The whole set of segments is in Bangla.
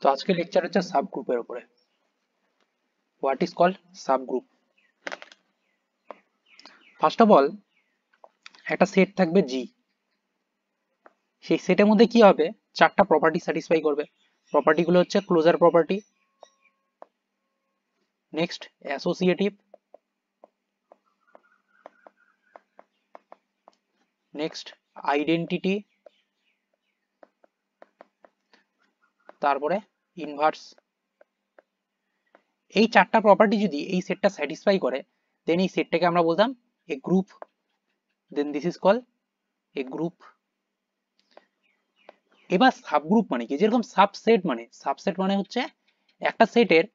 তো আজকে লেকচার হচ্ছে সাবগ্রুপের উপরে। What is called subgroup. First of all একটা সেট থাকবে জি, সেই সেটের মধ্যে কি হবে, চারটা প্রপার্টি স্যাটিসফাই করবে। প্রপার্টি গুলো হচ্ছে closure property, next associative, next identity, তারপরে ইনভার্স। এই চারটা প্রপার্টি যদি এই সেটটা স্যাটিসফাই করে, দেন এই সেটটাকে আমরা বলতাম a group. Then this is call a group. এবার সাবগ্রুপ মানে কি, যেরকম সাবসেট মানে হচ্ছে একটা সেটের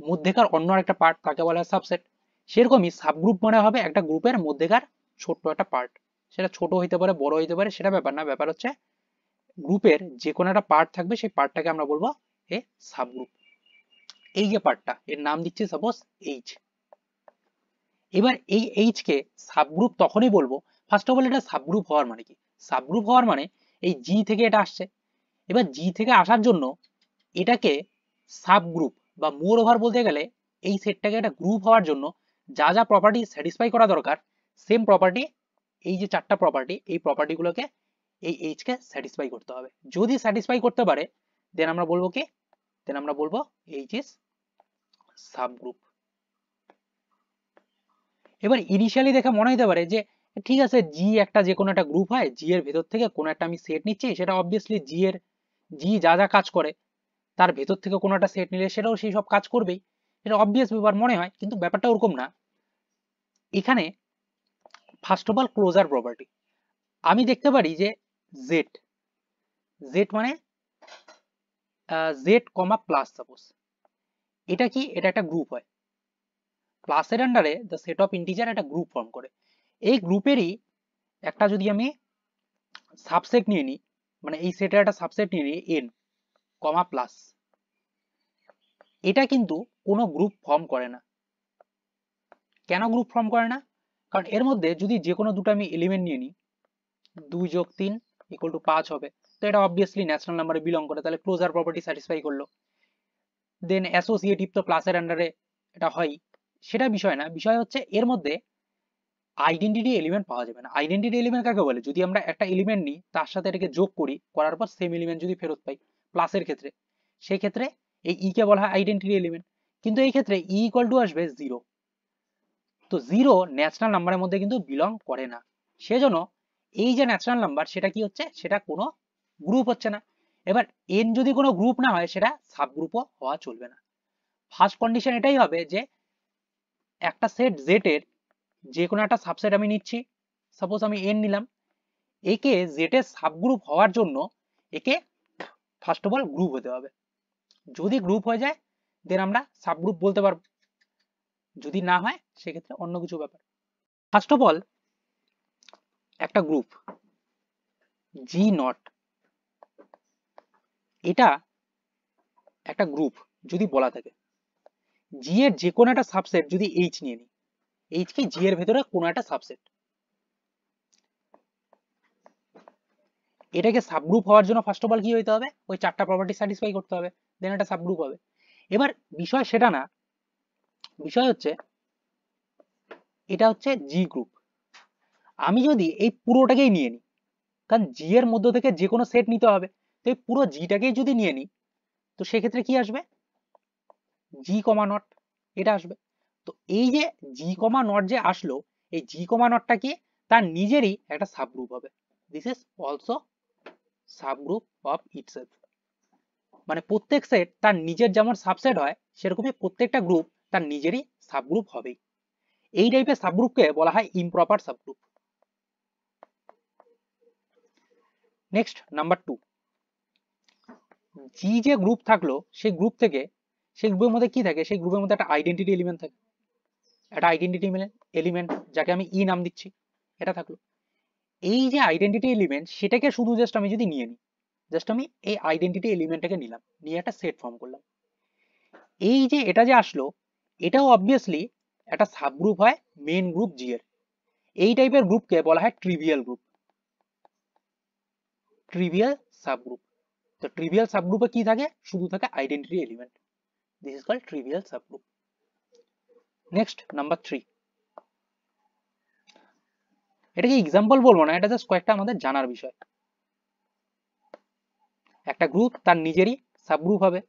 মধ্যেকার অন্য একটা পার্ট, তাকে বলা হয় সাবসেট। সেরকমই সাবগ্রুপ মানে হবে একটা গ্রুপের মধ্যেকার ছোট্ট একটা পার্ট। সেটা ছোট হইতে পারে, বড় হইতে পারে, সেটা ব্যাপার না। ব্যাপার হচ্ছে গ্রুপের যে কোনো একটা পার্ট থাকবে, সেই পার্টটাকে আমরা বলবো এ সাবগ্রুপ। এই যে পার্টটা, এর নাম দিচ্ছি সাপোজ এইচ। এবার এই এইচ কে সাবগ্রুপ তখনই বলবো, ফার্স্ট অফ অল এটা সাবগ্রুপ হওয়ার মানে কি, সাবগ্রুপ হওয়ার মানে এই জি থেকে এটা আসছে। এবার জি থেকে আসার জন্য এটাকে সাবগ্রুপ বা মোর ওভার বলতে গেলে এই সেটটাকে একটা গ্রুপ হওয়ার জন্য যা যা প্রপার্টি স্যাটিসফাই করা দরকার, সেম প্রপার্টি, এই যে চারটা প্রপার্টি, এই প্রপার্টিগুলোকে এই এইচ কে স্যাটিসফাই করতে হবে। যদি স্যাটিসফাই করতে পারে, দেন আমরা বলবো কি, দেন আমরা বলবো এইচ ইজ সাবগ্রুপ। এবার ইনিশিয়ালি দেখে মনে হতে পারে যে ঠিক আছে, জি একটা যে কোনো একটা গ্রুপ হয়, জি এর ভেতর থেকে কোনো একটা আমি সেট নিচ্ছি, সেটা অবভিয়াসলি জি যা যা কাজ করে তার ভেতর থেকে কোনো একটা সেট নিলে সেটাও সেই সব কাজ করবেই, এটা অবভিয়াস ব্যাপার মনে হয়। কিন্তু ব্যাপারটা ওরকম না। এখানে first of all closure property, আমি দেখতে পারি যে জেড, জেড মানে জেড কমা প্লাস, সাপোজ এটা কি, এটা একটা গ্রুপ হয়। প্লাসের আন্ডারে দ্য সেট অফ ইন্টিজার একটা গ্রুপ ফর্ম করে। এই গ্রুপেরই একটা যদি আমি সাবসেট নিয়ে নিই, মানে এই সেটের একটা সাবসেট নিয়ে নিই এন কমা প্লাস, এটা কিন্তু কোনো গ্রুপ ফর্ম করে না। কেন গ্রুপ ফর্ম করে না? কারণ এর মধ্যে যদি যে কোনো দুটো আমি এলিমেন্ট নিয়ে নিই, 2 যোগ 3 ইকুয়াল টু 5 হবে, তো এটা অবভিয়াসলি ন্যাচারাল নাম্বারে বিলং করে, তাহলে ক্লোজার প্রপার্টি স্যাটিসফাই করলো। দেন অ্যাসোসিয়েটিভ তো প্লাসের আন্ডারে এটা হয়, সেটা বিষয় না। বিষয় হচ্ছে এর মধ্যে আইডেন্টিটি এলিমেন্ট পাওয়া যাবে না। আইডেন্টিটি এলিমেন্ট কাকে বলে, যদি আমরা একটা এলিমেন্ট নিই, তার সাথে এটাকে যোগ করি, করার পর সেম এলিমেন্ট যদি ফেরত পাই প্লাসের ক্ষেত্রে, সেই ক্ষেত্রে এই ই কে বলা হয় আইডেন্টিটি এলিমেন্ট। কিন্তু এই ক্ষেত্রে ই ইকুয়াল টু আসবে 0, তো 0 ন্যাচারাল নাম্বারের মধ্যে কিন্তু বিলং করে না। সেজন্য এই যে ন্যাচারাল নাম্বার, সেটা কি হচ্ছে, সেটা কোনো গ্রুপ হচ্ছে না। এবার এন যদি কোনো গ্রুপ না হয়, সেটা সাবগ্রুপও হওয়া চলবে না। ফার্স্ট কন্ডিশন এটাই হবে যে একটা সেট জেড এর যে কোনো একটা সাবসেট আমি নিচ্ছি, সাপোজ আমি এন নিলাম, একে জেড এর সাবগ্রুপ হওয়ার জন্য একে ফার্স্ট অফ অল গ্রুপ হতে হবে। যদি গ্রুপ হয়ে যায়, দেন আমরা সাবগ্রুপ বলতে পারবো। যদি না হয়, সেক্ষেত্রে অন্য কিছু ব্যাপার। ফার্স্ট অফ অল একটা গ্রুপ জি নট, এটা একটা গ্রুপ যদি বলা থাকে, জি এর যে কোনো একটা সাবসেট যদি এইচ নিয়ে নিই, এইচ কি জি এর ভেতরে কোনো একটা সাবসেট, এটাকে সাবগ্রুপ হওয়ার জন্য ফার্স্ট অফ অল কি হইতে হবে, ওই চারটা প্রপার্টি স্যাটিসফাই করতে হবে, দেন এটা সাবগ্রুপ হবে। এবার বিষয় সেটা না, বিষয় হচ্ছে এটা হচ্ছে জি গ্রুপ। আমি যদি এই পুরোটাকেই নিয়ে নিই, কারণ জি এর মধ্য থেকে যে কোনো সেট নিতে হবে, তো এই পুরো জিটাকেই যদি নিয়ে নিই, তো সেক্ষেত্রে কি আসবে, জি কমা নট এটা আসবে। তো এই যে জি কমা নট যে আসলো, এই জি কমা নটটা কি, তার নিজেরই একটা সাবগ্রুপ হবে। This is also subgroup of itself. মানে প্রত্যেক সেট তার নিজের যেমন সাবসেট হয়, সেরকমই প্রত্যেকটা গ্রুপ তার নিজেরই সাবগ্রুপ হবেই। এই টাইপের সাবগ্রুপকে বলা হয় ইমপ্রপার সাবগ্রুপ। নেক্সট নাম্বার 2, জি যে গ্রুপ থাকলো, সেই গ্রুপ থেকে, সেই গ্রুপের মধ্যে কি থাকে, সেই গ্রুপের মধ্যে একটা আইডেন্টিটি এলিমেন্ট থাকে, একটা আইডেন্টিটি এলিমেন্ট যাকে আমি ই নাম দিচ্ছি, এটা থাকলো। এই যে আইডেন্টিটি এলিমেন্ট, সেটাকে শুধু জাস্ট আমি যদি নিয়ে নিই, জাস্ট আমি এই আইডেন্টিটি এলিমেন্টটাকে নিলাম, নিয়ে একটা সেট ফর্ম করলাম, এই যে এটা যে আসলো, এটাও অবভিয়াসলি একটা সাবগ্রুপ হয় মেইন গ্রুপ জি এর। এই টাইপের গ্রুপকে বলা হয় ট্রিভিয়াল গ্রুপ, ট্রিভিয়াল সাবগ্রুপ। তো ট্রিভিয়াল সাবগ্রুপে কি থাকে, শুধু থাকে identity element. This is called trivial subgroup. Next number 3, এটাকে এক্সাম্পল বলবো না, এটা জাস্ট কয়েকটা আমাদের জানার বিষয়। একটা গ্রুপ তার নিজেরই সাবগ্রুপ হবে,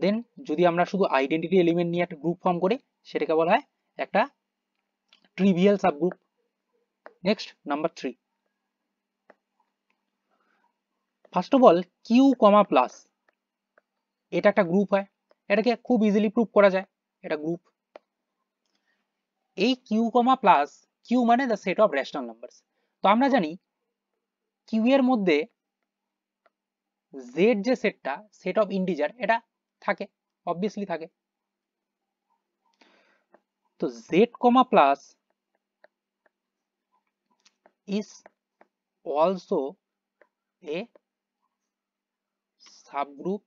দেন যদি আমরা শুধু আইডেন্টিটি এলিমেন্ট নিয়ে একটা গ্রুপ ফর্ম করি সেটাকে বলা হয় একটা trivial subgroup. Next number 3, first of all Q comma plus, এটা একটা গ্রুপ হয়, এটাকে খুব ইজিলি প্রুভ করা যায়, এটা গ্রুপ। এই কিউ কমা প্লাস, কিউ মানে the set of rational numbers. তো আমরা জানি কিউ এর মধ্যে জেড যে সেটটা, সেট অফ ইন্টিজার, এটা থাকে, অবভিয়াসলি থাকে। তো Z comma plus is also a subgroup,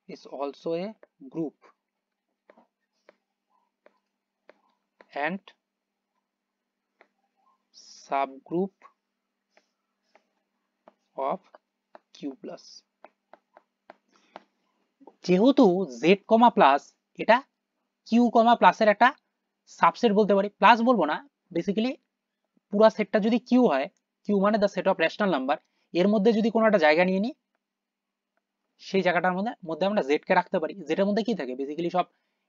is also a group and subgroup of q plus। যেহেতু z, প্লাস এটা q, প্লাসের একটা সাবসেট বলতে পারি, প্লাস বলবো না, বেসিক্যালি পুরো সেটটা যদি q হয়, q মানে the set of rational number, এর মধ্যে যদি কোনো একটা জায়গা নিয়ে নিই, সেই জায়গাটার মধ্যে আমরা z কে রাখতে পারি। যেটার মধ্যে কি থাকে, বেসিক্যালি সব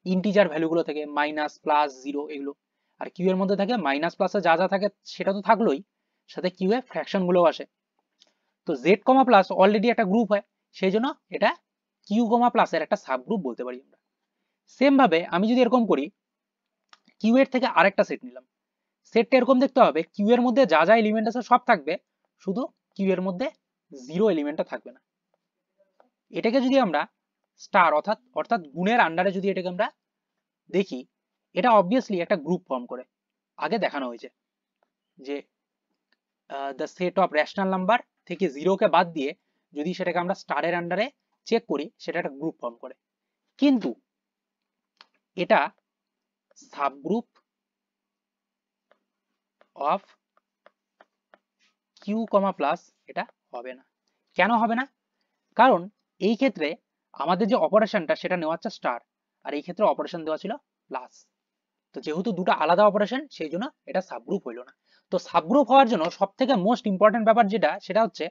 ইন্টিজার ভ্যালুগুলো থাকে, মাইনাস, প্লাস, জিরো, এগুলো। আর কিউ এর মধ্যে থাকে মাইনাস প্লাসে যা যা থাকে সেটা তো থাকলোই, সাথে কিউ এর ফ্র্যাকশন গুলো আসে। তো জেড কমা প্লাস অলরেডি একটা গ্রুপ হয়, সেই জন্য এটা কিউ কমা প্লাসের একটা সাব গ্রুপ বলতে পারি আমরা। সেম ভাবে আমি যদি এরকম করি, কিউ এর থেকে আরেকটা সেট নিলাম, সেটটা এরকম দেখতে হবে, কিউ এর মধ্যে যা যা এলিমেন্ট আছে সব থাকবে, শুধু কিউ এর মধ্যে জিরো এলিমেন্টটা থাকবে না। এটাকে যদি আমরা স্টার অর্থাৎ গুণের আন্ডারে যদি এটাকে আমরা দেখি, এটা অবভিয়াসলি একটা গ্রুপ ফর্ম করে। আগে দেখানো হয়েছে যে the set of rational number থেকে জিরোকে বাদ দিয়ে যদি সেটাকে আমরা স্টারের আন্ডারে চেক করি, সেটা একটা গ্রুপ ফর্ম করে। কিন্তু এটা subgroup of Q comma plus এটা হবে না। কেন হবে না? কারণ এই ক্ষেত্রে আমাদের যে অপারেশনটা সেটা নেওয়া হচ্ছে স্টার, আর এই ক্ষেত্রে অপারেশন দেওয়া ছিল প্লাস। তো যেহেতু দুটো আলাদা অপারেশন, সেই জন্য এটা সাবগ্রুপ হইল না। তো সাবগ্রুপ হওয়ার জন্য সব থেকে মোস্ট ইম্পর্টেন্ট ব্যাপার যেটা, সেটা হচ্ছে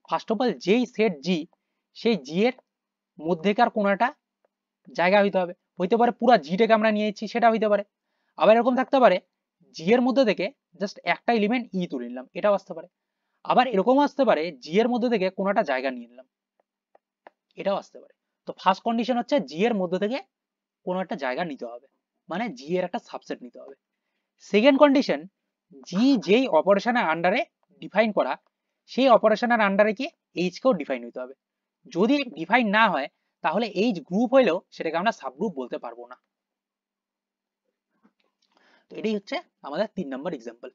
ফার্স্ট অফ অল যেই সেট জি, সেই জি এর মধ্যেকার কোনো একটা জায়গা হইতে হবে। হইতে পারে পুরা জিটাকে আমরা নিয়েছি সেটা হইতে পারে, আবার এরকম থাকতে পারে জি এর মধ্যে থেকে জাস্ট একটা এলিমেন্ট ই তুলে নিলাম, এটাও আসতে পারে। আবার এরকম আসতে পারে জি এর মধ্যে থেকে কোনো একটা জায়গা নিয়ে নিলাম, এটাও আসতে পারে। তো ফার্স্ট কন্ডিশন হচ্ছে জি এর মধ্যে থেকে কোনো একটা জায়গা নিতে হবে, মানে জি এর একটা সাবসেট নিতে হবে। সেকেন্ড কন্ডিশন, জি যেই অপারেশনের আন্ডারে ডিফাইন করা, সেই অপারেশনের আন্ডারে কি এইচ কেও ডিফাইন হইতে হবে। যদি ডিফাইন না হয়, তাহলে এইচ গ্রুপ হইলেও সেটাকে আমরা সাবগ্রুপ বলতে পারবো না। তো এটাই হচ্ছে আমাদের 3 নম্বর এক্সাম্পল।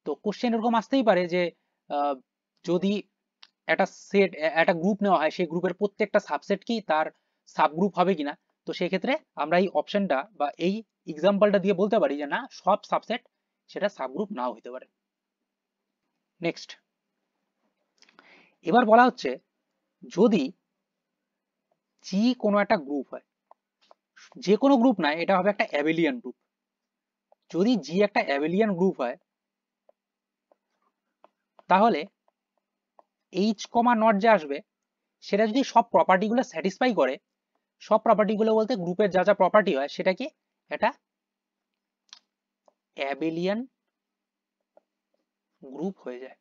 তো কোশ্চেন এরকম আসতেই পারে যে যদি একটা সেট, একটা গ্রুপ নেওয়া হয়, সেই গ্রুপের প্রত্যেকটা সাবসেট কি তার সাবগ্রুপ হবে কিনা। তো সেই ক্ষেত্রে আমরা এই অপশনটা বা এই এক্সাম্পলটা দিয়ে বলতে পারি যে না, সব সাবসেট সেটা সাবগ্রুপ নাও হতে পারে। নেক্সট, এবার বলা হচ্ছে যদি জি কোনো একটা গ্রুপ হয়, যে কোনো গ্রুপ নয়, এটা হবে একটা অ্যাবেলিয়ান গ্রুপ। যদি জি একটা অ্যাবেলিয়ান গ্রুপ হয়, তাহলে এইচ কমা নট যে আসবে, সেটা যদি সব প্রপার্টিগুলো স্যাটিসফাই করে, সব প্রপার্টিগুলো বলতে গ্রুপের যা যা প্রপার্টি হয়, সেটা কি এটা অ্যাবেলিয়ান গ্রুপ হয়ে যায়।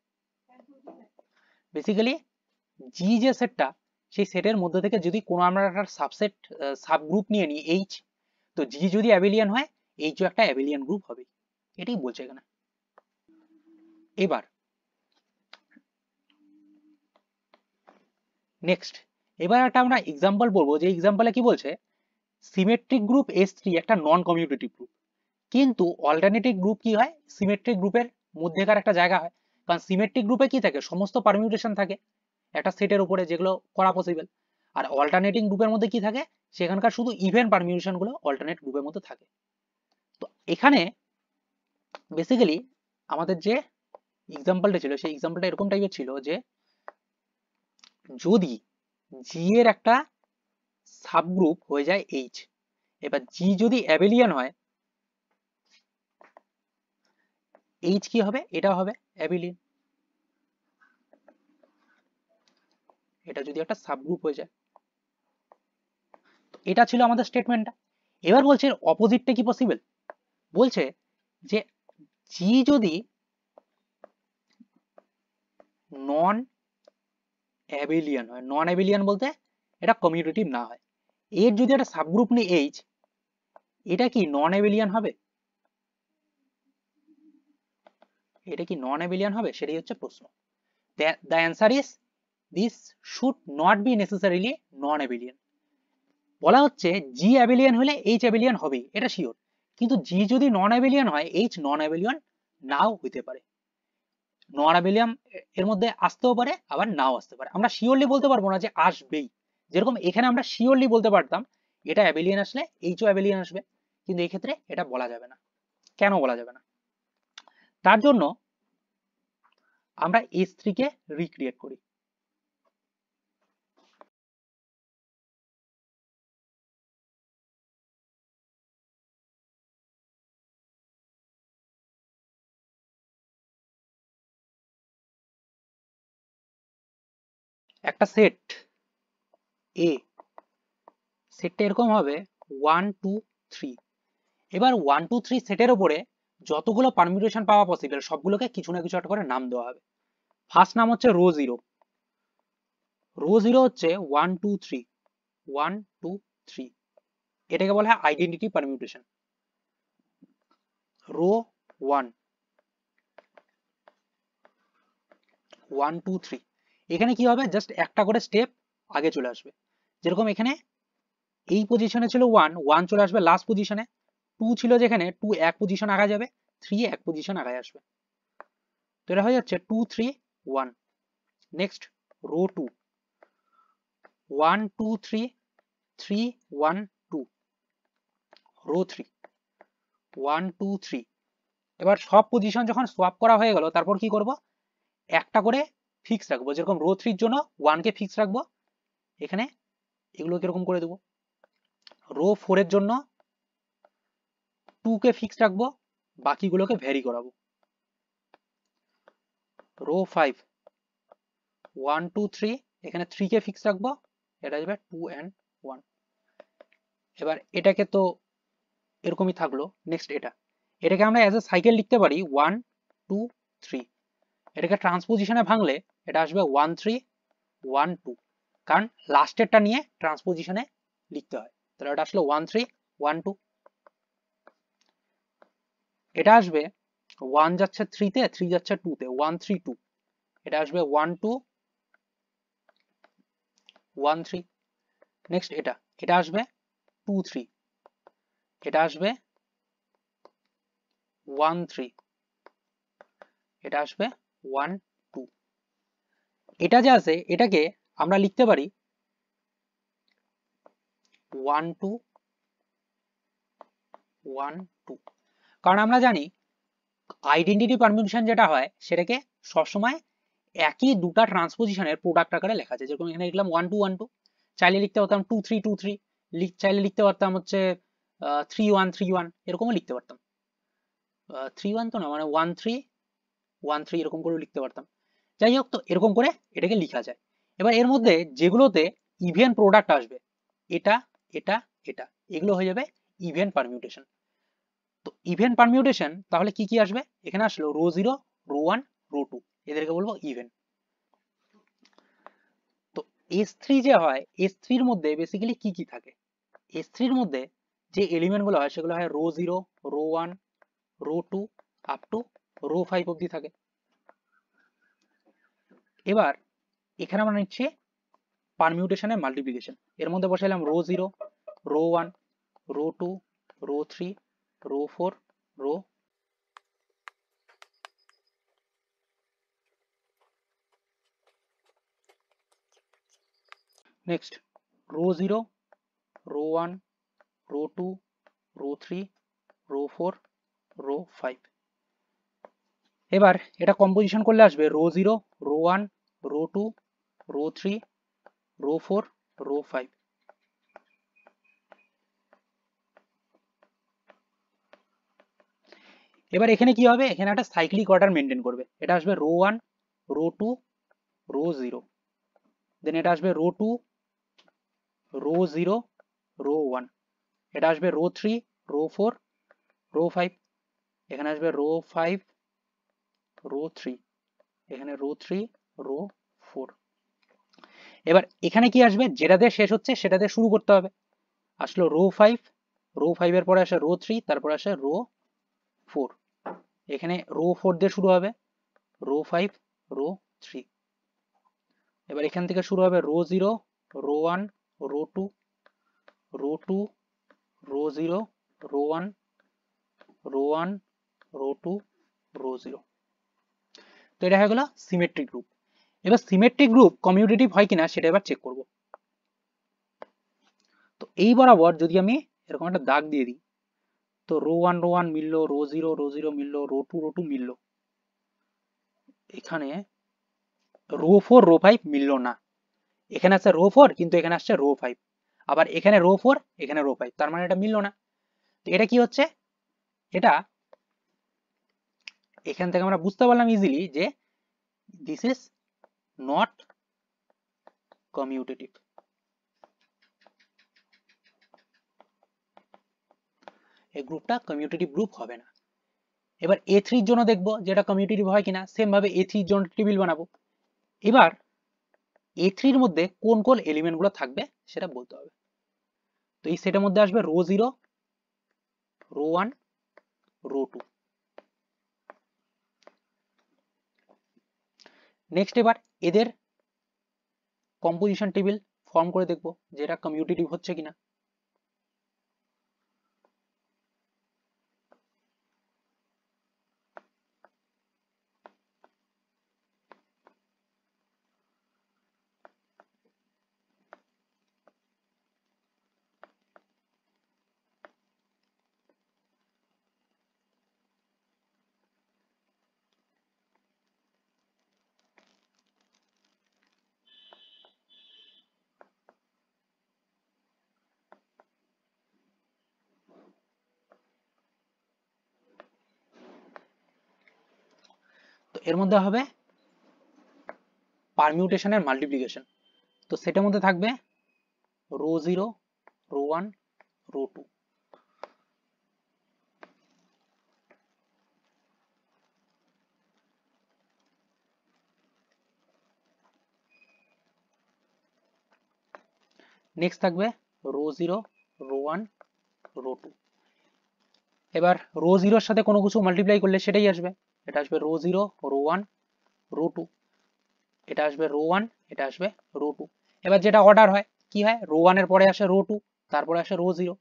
বেসিক্যালি জি যে সেটটা, সেই সেটের মধ্যে থেকে যদি কোনো আমরা একটা সাবসেট সাবগ্রুপ নিয়ে নিই এইচ, তো জি যদি অ্যাবেলিয়ান হয়, এইচও একটা অ্যাবেলিয়ান গ্রুপ হবে, এটাই বলছে এখানে। এবার নেক্সট, এবার একটা আমরা এক্সাম্পল বলবো, যে এক্সাম্পলে কি বলছে, সিমেট্রিক গ্রুপ S3 একটা নন কমিউটেটিভ গ্রুপ। কিন্তু অল্টারনেটিভ গ্রুপ কি হয়, সিমেট্রিক গ্রুপের মধ্যেকার একটা জায়গা হয়। কারণ সিমেট্রিক গ্রুপে কি থাকে, সমস্ত পারমিউটেশন থাকে একটা সেটের উপরে, যেগুলো করা পসিবল। আর অল্টারনেটিং গ্রুপের মধ্যে কি থাকে, সেখানকার শুধু ইভেন পারমিউটেশন গুলো অল্টারনেট গ্রুপের মধ্যে থাকে। তো এখানে বেসিক্যালি আমাদের যে এক্সাম্পলটা ছিল, সেই এক্সাম্পলটা এরকম টাইপের ছিল যে যদি জি এর একটা সাবগ্রুপ হয়ে যায় এইচ, এবার জি যদি অ্যাবেলিয়ান হয়, এইচ কি হবে? এটা হবে অ্যাবেলিয়ান। এটা যদি একটা সাবগ্রুপ হয়ে যায়। এটা ছিল আমাদের স্টেটমেন্টটা। এবার বলছে অপোজিটটা কি পসিবল? বলছে যে জি যদি নন অ্যাবেলিয়ান হয়, নন অ্যাবেলিয়ান বলতে এটা কমিউটেটিভ না হয়, এর যদি একটা সাবগ্রুপ নেই এইচ, এটা কি নন অ্যাবেলিয়ান হবে? এটা কি নন অ্যাবেলিয়ান হবে? সেটাই হচ্ছে প্রশ্ন। The answer is this should not be necessarily non abelian. বলা হচ্ছে জি অ্যাবেলিয়ান হলে এইচ অ্যাবেলিয়ান হবেই, এটা শিওর, কিন্তু জি যদি নন অ্যাবেলিয়ান হয় এইচ নন অ্যাবেলিয়ান নাও হইতে পারে। নন অ্যাবেলিয়ান এর মধ্যে আসতেও পারে আবার নাও আসতে পারে, আমরা শিওরলি বলতে পারবো না যে আসবেই। যেরকম এখানে আমরা শিওরলি বলতে পারতাম এটা অ্যাবেলিয়ান আসলে এইচও অ্যাবেলিয়ান আসবে, কিন্তু এই ক্ষেত্রে এটা বলা যাবে না। কেন বলা যাবে না? তার জন্য আমরা S3 কে রিক্রিয়েট করি। একটা সেট এ, সেটটা এরকম হবে 1 2 3। এবার 1 2 3 সেটের উপরে যতগুলো পারমিউটেশন পাওয়া পসিবল সবগুলোকে কিছু না কিছু একটা করে নাম দেওয়া হবে। ফার্স্ট নাম হচ্ছে রো জিরো। রো জিরো হচ্ছে 1 2 3, 1 2 3, এটাকে বলা হয় আইডেন্টিটি পারমিউটেশন। রো 1 1 2 3, এখানে কি হবে? জাস্ট একটা করে স্টেপ আগে চলে আসবে। যেরকম এখানে এই পজিশনে ছিল 1, 1 চলে আসবে লাস্ট পজিশনে, 2 ছিল যেখানে 2 এক পজিশন আগে যাবে, 3 এক পজিশন আগে আসবে। তো এটা হয়ে যাচ্ছে 2 3 1। Next row 2 1 2 3 3 1 2। রো 3 1 2 3। এবার সব পজিশন যখন সোয়াপ করা হয়ে গেল তারপর কি করব? একটা করে ফিক্স রাখবো। যেরকম রো 3 এর জন্য 1 কে ফিক্স রাখবো, এখানে এগুলো কিরকম করে দেবো। রো 4 এর জন্য 2 কে ফিক্স রাখবো, বাকিগুলোকে ভ্যারি করাবো। রো 5 1 2 3, এখানে 3 কে ফিক্স রাখবো, এটা আসবে 2 and 1। এবার এটাকে তো এরকমই থাকলো। নেক্সট এটাকে আমরা অ্যাজ এ সাইকেল লিখতে পারি 1 2 3। এটাকে ট্রান্সপোজিশনে ভাঙলে এটা আসবে 1 3 1 2, কারণ লাস্টেরটা নিয়ে ট্রান্সপোজিশনে লিখতে হয়। তাহলে এটা আসলে 1 3 1 2। এটা আসবে 1 যাচ্ছে 3 তে, 3 যাচ্ছে 2 তে, 1 3 2। এটা আসবে 1 2 1 3। নেক্সট এটা আসবে 2 3, এটা আসবে 1 3, এটা আসবে 1 2। এটা যে আছে এটাকে আমরা লিখতে পারি 1 2 1 2, কারণ আমরা জানি আইডেন্টিটি পারমিউটেশন যেটা হয় সেটাকে সবসময় একই দুটা ট্রান্সপোজিশনের প্রোডাক্ট আকারে লেখা যায়। যেরকম এখানে লিখলাম 1 2 1 2, চাইলে লিখতে পারতাম 2 3 2 3, চাইলে লিখতে পারতাম হচ্ছে 3 1 3 1, এরকমও লিখতে পারতাম। 3 1 তো না, মানে 1 3 1 3 এরকম করে লিখতে পারতাম। যাই হোক, তো এরকম করে এটাকে লেখা যায়। এবার এর মধ্যে যেগুলোতে ইভেন প্রোডাক্ট আসবে, এটা এটা এটা, এগুলো হয়ে যাবে ইভেন পারমিউটেশন। তো ইভেন পারমিউটেশন তাহলে কি কি আসবে? এখানে আসলো রো 0 রো 1 রো 2, এদেরকে বলবো ইভেন। তো S3 যে হয়, S3 এর মধ্যে বেসিক্যালি কি কি থাকে? S3 এর মধ্যে যে এলিমেন্ট গুলো হয় সেগুলো হয় row 0 rho 1 rho 2 up to row 5 অবধি থাকে। এবার এখানে আমরা নিচ্ছি পারমিউটেশনের মাল্টিপ্লিকেশন। এর মধ্যে বসাইলাম rho 0 rho 1 rho 2 rho 3 rho 4 rho. Next rho 0 rho 1 rho 2 rho 3 rho 4 rho 5। এবার এটা কম্পোজিশন করলে আসবে rho 0 rho 1 rho 2 rho 3 rho 4 rho 5। এবার এখানে কি হবে, এখানে একটা সাইক্লিক অর্ডার মেনটেন করবে। এটা আসবে রো 1 রো 2 রো 0, দেন এটা আসবে রো 2 রো 0 রো 1, এটা আসবে রো 3 রো 4 রো 5, এখানে আসবে রো 5 রো 3, এখানে রো 3 রো 4। এবার এখানে কি আসবে, যেটা দিয়ে শেষ হচ্ছে সেটা দিয়ে শুরু করতে হবে। আসলো রো 5, রো 5 এর পরে আসে রো 3, তারপর আসে রো 4, এখানে রো 4 দিয়ে শুরু হবে, রো 5 রো 3। এবার এখান থেকে শুরু হবে row 0 rho 1 rho 2 row 2 row 0 rho 1 rho 1 rho 2 row 0। তো এটা হয়ে গেল সিমেট্রিক গ্রুপ। এবার সিমেট্রিক গ্রুপ কমিউটেটিভ হয় কিনা সেটা এবার চেক করব। তো এই বরাবর যদি আমি এরকম একটা দাগ দিয়ে দিই, তো রো 1 রো 1 মিললো, রো 0 রো 0 মিললো, রো 2 মিললো, এখানে রো 4 রো 5 মিললো না। এখানে আছে রো 4 কিন্তু এখানে আসছে রো 5, আবার এখানে রো 4 এখানে রো 5, তার মানে এটা মিললো না। তো এটা কি হচ্ছে, এটা এখান থেকে আমরা বুঝতে পারলাম ইজিলি যে দিস ইজ নট কমিউটেটিভ। এই গ্রুপটা কমিউটেটিভ গ্রুপ হবে না। এবার A3 এর জন্য দেখবো যেটা কমিউটেটিভ হয় কিনা, সেম ভাবে A3 এর জন্য টেবিল বানাবো। এবার A3 এর মধ্যে কোন কোন এলিমেন্ট গুলো থাকবে সেটা বলতে হবে। তো এই সেটের মধ্যে আসবে রো 0 রো 1 রো 2। নেক্সট এবার এদের কম্পোজিশন টেবিল ফর্ম করে দেখবো যে এটা কমিউটেটিভ হচ্ছে কিনা। তো এর মধ্যে হবে পারমিউটেশনের মাল্টিপ্লিকেশন। তো সেটার মধ্যে থাকবে রো 0 রো 1 রো 2। নেক্সট থাকবে রো 0 রো 1 রো 2। এবার রো 0 এর সাথে কোনো কিছু মাল্টিপ্লাই করলে সেটাই আসবে, এটা আসবে রো 0 রো 1 রো 2, এটা আসবে রো 1 এটা আসবে রো 2। এবার যেটা অর্ডার হয় কি হয়, রো 1 এর পরে আসে রো 2, তারপরে আসে রো 0,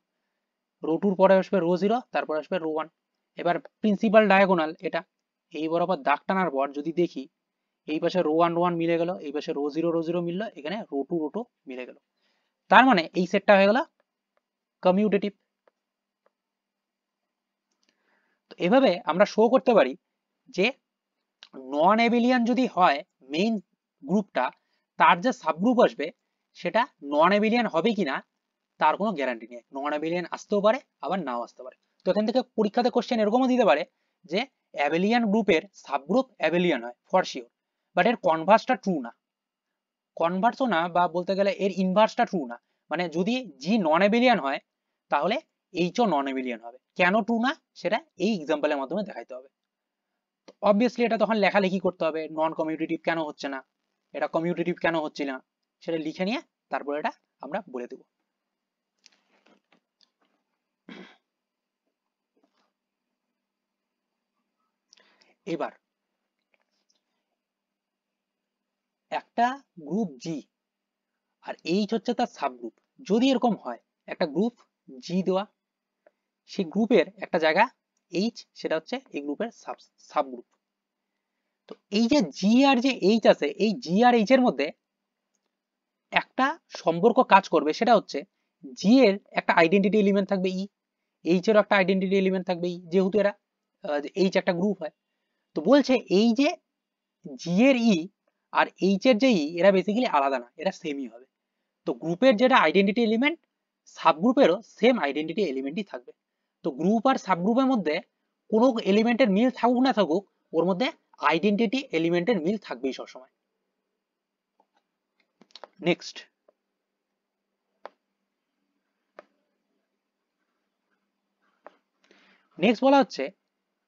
রো 2 এর পরে আসবে রো 0, তারপর আসবে রো 1। এবার প্রিন্সিপাল ডায়াগোনাল এটা, এই বরাবর দাগ টানার পর যদি দেখি এই পাশে রো 1 রো 1 মিলে গেল, এই পাশে রো 0 রো 0 মিললো, এখানে রো 2 রো 2 মিলে গেল। তার মানে এই সেটটা হয়ে গেল কমিউটেটিভ। তো এভাবে আমরা শো করতে পারি যে নন অ্যাবেলিয়ান যদি হয় মেইন গ্রুপটা, তার যে সাবগ্রুপ আসবে সেটা নন অ্যাবেলিয়ান হবে কিনা তার কোনো গ্যারান্টি নেই। নন অ্যাবেলিয়ান আসতেও পারে আবার নাও আসতে পারে। তো এখান থেকে পরীক্ষাতে কোশ্চেন এরকমও দিতে পারে যে অ্যাবেলিয়ান গ্রুপের সাবগ্রুপ অ্যাবেলিয়ান হয় ফর শিওর, বাট এর কনভার্সটা ট্রু না, কনভার্সও না, বা বলতে গেলে এর ইনভার্সটা ট্রু না। মানে যদি জি নন অ্যাবেলিয়ান হয় তাহলে এইচও নন অ্যাবেলিয়ান হবে। কেন ট্রু না সেটা এই এক্সাম্পলের মাধ্যমে দেখাইতে হবে। অবভিয়াসলি এটা তখন লেখালেখি করতে হবে, নন কমিউটেটিভ কেন হচ্ছে না, এটা কমিউটেটিভ কেন হচ্ছে না, সেটা লিখে নিয়ে তারপর এটা আমরা বলে দেব। এবার একটা গ্রুপ জি আর এইচ হচ্ছে তার সাবগ্রুপ, যদি এরকম হয় একটা গ্রুপ জি দেওয়া, সেই গ্রুপের একটা জায়গা এইচ, সেটা হচ্ছে এই গ্রুপের সাবগ্রুপ। তো এই যে জি আর যে এইচ আছে, এই জি আর এইচ এর মধ্যে একটা সম্পর্ক কাজ করবে, সেটা হচ্ছে জি এর একটা আইডেন্টিটি এলিমেন্ট থাকবে ই, এইচ এর একটা আইডেন্টিটি এলিমেন্ট থাকবে ই, যেহেতু এরা এইচ একটা গ্রুপ হয়। তো বলছে এই যে জি এর ই আর এইচ এর যে ই, এরা বেসিক্যালি আলাদা না, এরা সেমই হবে। তো গ্রুপের যেটা আইডেন্টিটি এলিমেন্ট সাবগ্রুপেরও সেম আইডেন্টিটি এলিমেন্টই থাকবে। তো গ্রুপ আর সাবগ্রুপের মধ্যে কোনো এলিমেন্টের মিল থাকুক না থাকুক, ওর মধ্যে আইডেন্টিটি এলিমেন্টের মিল থাকবেই সবসময়। নেক্সট, বলা হচ্ছে